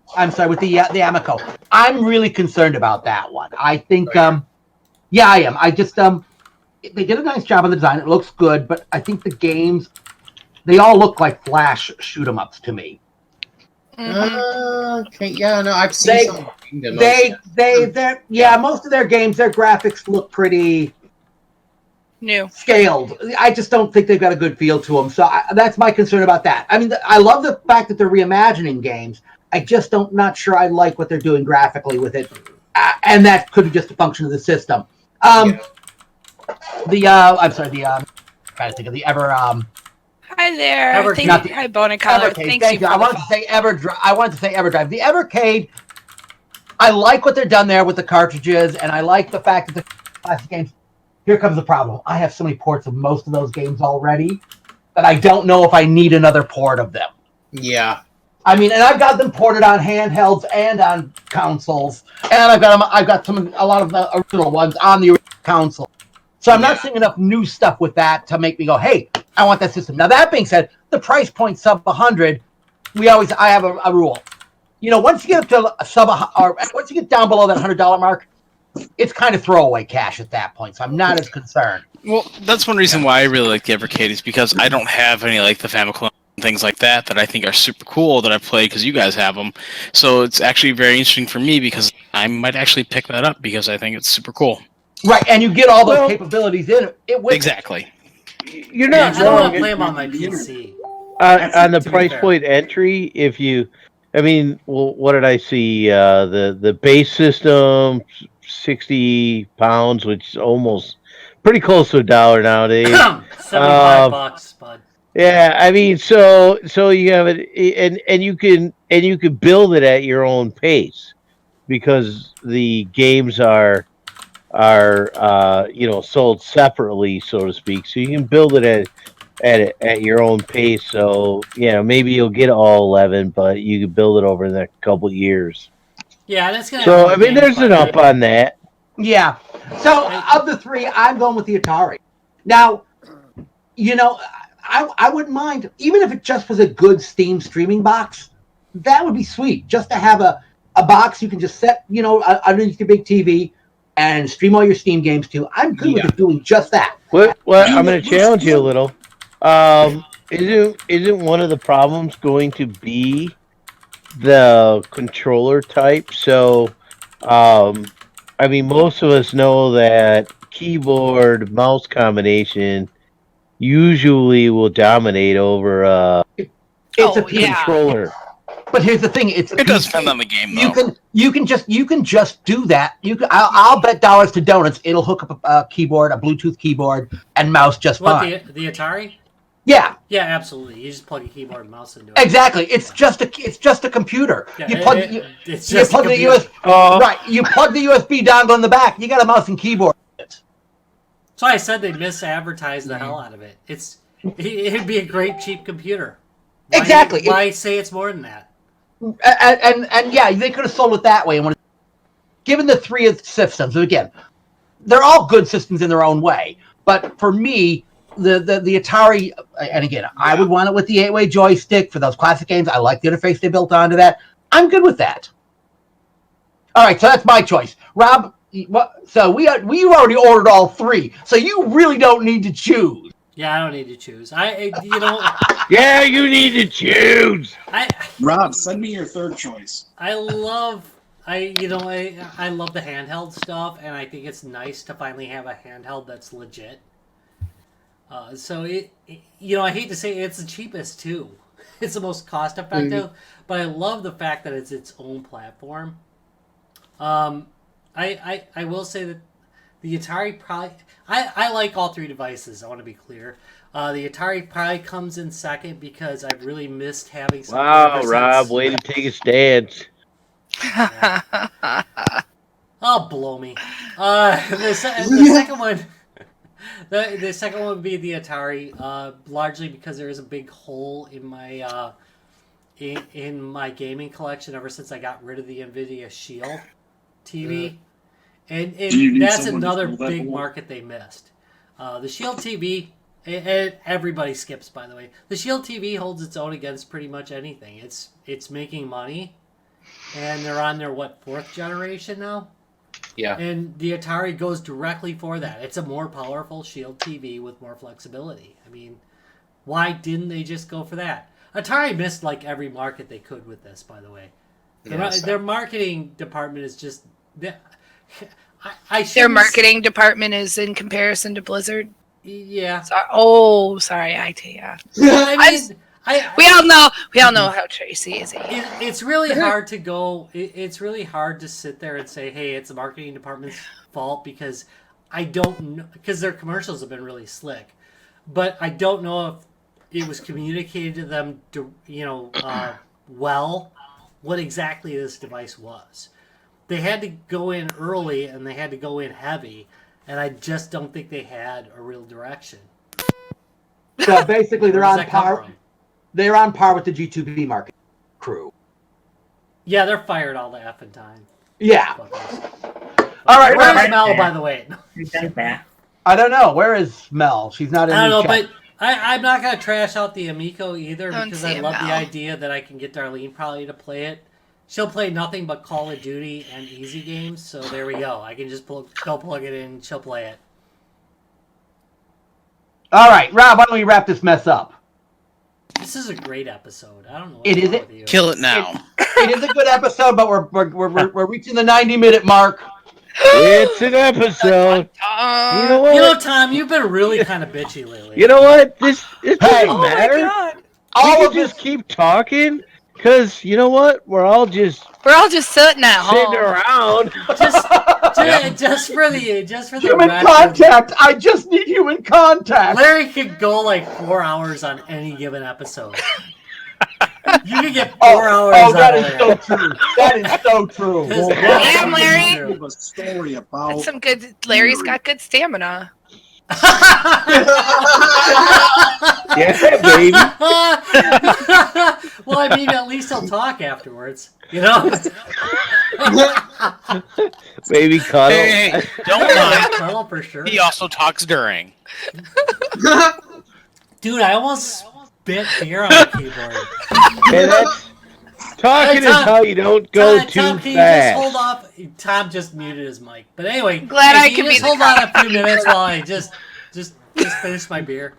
the Amico. I'm really concerned about that one. I think I am. I just they did a nice job on the design. It looks good, but I think the games they all look like Flash shoot 'em ups to me. Okay, yeah, no, I've seen some most of their games, their graphics look pretty New. scaled. I just don't think they've got a good feel to them. So that's my concern about that. I mean, I love the fact that they're reimagining games. I just not sure I like what they're doing graphically with it. And that could be just a function of the system. I'm trying to think of the Hi there. Evercade. Hi, Bonacolor. Thank you. I wanted to say Evercade. The Evercade, I like what they've done there with the cartridges, and I like the fact that the classic games. Here comes the problem. I have so many ports of most of those games already that I don't know if I need another port of them. Yeah. I mean, and I've got them ported on handhelds and on consoles, and I've got a lot of the original ones on the console. So I'm not seeing enough new stuff with that to make me go, hey, I want that system. Now, that being said, the price point sub 100, I have a rule. You know, once you get up to once you get down below that $100 mark, it's kind of throwaway cash at that point. So I'm not as concerned. Well, that's one reason why I really like the Evercade is because I don't have any like the Famicom and things like that I think are super cool that I've played because you guys have them. So it's actually very interesting for me because I might actually pick that up because I think it's super cool. Right, and you get all those capabilities in it. Exactly. You're not I don't want to play them on my PC. On the price point entry, what did I see? The base system, £60, which is almost pretty close to $1 nowadays. $75, bud. Yeah, I mean, so you have it, and you can build it at your own pace because the games are sold separately, so to speak. So you can build it at your own pace. So maybe you'll get all 11, but you can build it over the next couple of years. Yeah, that's gonna. So I mean, there's an up on that. Yeah. So of the three, I'm going with the Atari. Now, I wouldn't mind, even if it just was a good Steam streaming box, that would be sweet. Just to have a box you can just set, underneath your big TV and stream all your Steam games to. I'm good with it doing just that. Well, I'm going to challenge you a little. Isn't one of the problems going to be the controller type? So, I mean, most of us know that keyboard mouse combination usually will dominate over it's a controller. But here's the thing: it does depend on the game, though. You can just do that. I'll bet dollars to donuts it'll hook up a keyboard, a Bluetooth keyboard, and mouse just fine. The Atari? Yeah. Yeah, absolutely. You just plug a keyboard and mouse into it. Exactly. It's just a computer. Yeah, You plug the USB dongle in the back. You got a mouse and keyboard. So I said they misadvertised the hell out of it. It'd be a great cheap computer. Exactly. Why say it's more than that? And yeah, they could have sold it that way. And given the three systems, again, they're all good systems in their own way. But for me, the Atari, and again, I would want it with the 8-way joystick for those classic games. I like the interface they built onto that. I'm good with that. All right, so that's my choice. Rob, so we already ordered all three, so you really don't need to choose. Yeah, I don't need to choose. Yeah, you need to choose. Rob, send me your third choice. I love the handheld stuff, and I think it's nice to finally have a handheld that's legit. So I hate to say it's the cheapest too. It's the most cost effective, but I love the fact that it's its own platform. I will say that the Atari probably... I like all three devices, I want to be clear. The Atari probably comes in second because I've really missed having something. Wow, Rob, way to take a stance. Yeah. Oh, blow me. The second one... The second one would be the Atari, largely because there is a big hole in my in my gaming collection ever since I got rid of the NVIDIA Shield TV. And that's another big market they missed. The Shield TV, and everybody skips, by the way. The Shield TV holds its own against pretty much anything. It's making money, and they're on their, fourth generation now? Yeah. And the Atari goes directly for that. It's a more powerful Shield TV with more flexibility. I mean, why didn't they just go for that? Atari missed every market they could with this, by the way. Their marketing department is just... Their marketing department is in comparison to Blizzard. Yeah. Sorry, IT. Yeah. I mean, we all know how Tracy is. It's really hard to go. It's really hard to sit there and say, "Hey, it's the marketing department's fault," because I don't know, because their commercials have been really slick, but I don't know if it was communicated to them, well, what exactly this device was. They had to go in early and they had to go in heavy, and I just don't think they had a real direction. So basically, they're on par. They're on par with the G2B market crew. Yeah, they're fired all the effing time. Yeah. All right, where's Mel, by the way? I don't know. Where is Mel? She's not in. I don't know, chat. but I'm not gonna trash out the Amico either because I love Mel. the idea that I can get Darlene probably to play it. She'll play nothing but Call of Duty and easy games, so there we go. I can just go plug it in. She'll play it. All right, Rob. Why don't we wrap this mess up? This is a great episode. I don't know. It is it. Kill it now. It is a good episode, but we're reaching the 90-minute mark. It's an episode. You know what? Tom, you've been really kind of bitchy lately. You know what? It doesn't Oh matter. my God. All of just keep talking, because you know what? We're all just sitting at home. sitting around. Just for the Human record, contact. I just need human contact. Larry could go like 4 hours on any given episode. You could get 4 hours. Oh, out that of is there. so true. That is so true. Damn, Larry. Give a story about. That's some good. Larry's got good stamina. Yeah, baby. Well, I mean, at least he'll talk afterwards. You know. Baby cuddle. Hey, don't mind. Cuddle for sure. He also talks during. Dude, I almost spit beer on the keyboard. And that's talking Hey, Tom, is how you don't go Tom, too can you just fast. hold off? Tom just muted his mic. But anyway, Glad I can could you just be hold the on a few minutes while I just finish my beer.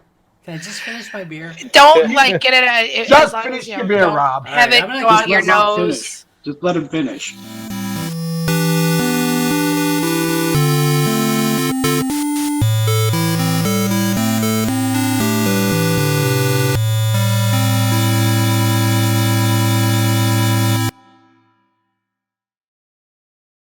Can I just finish my beer? Don't get it. As Just long finish as, your beer, don't Rob. Have All right, it I'm gonna go just out your let Rob nose. finish. Just let him finish.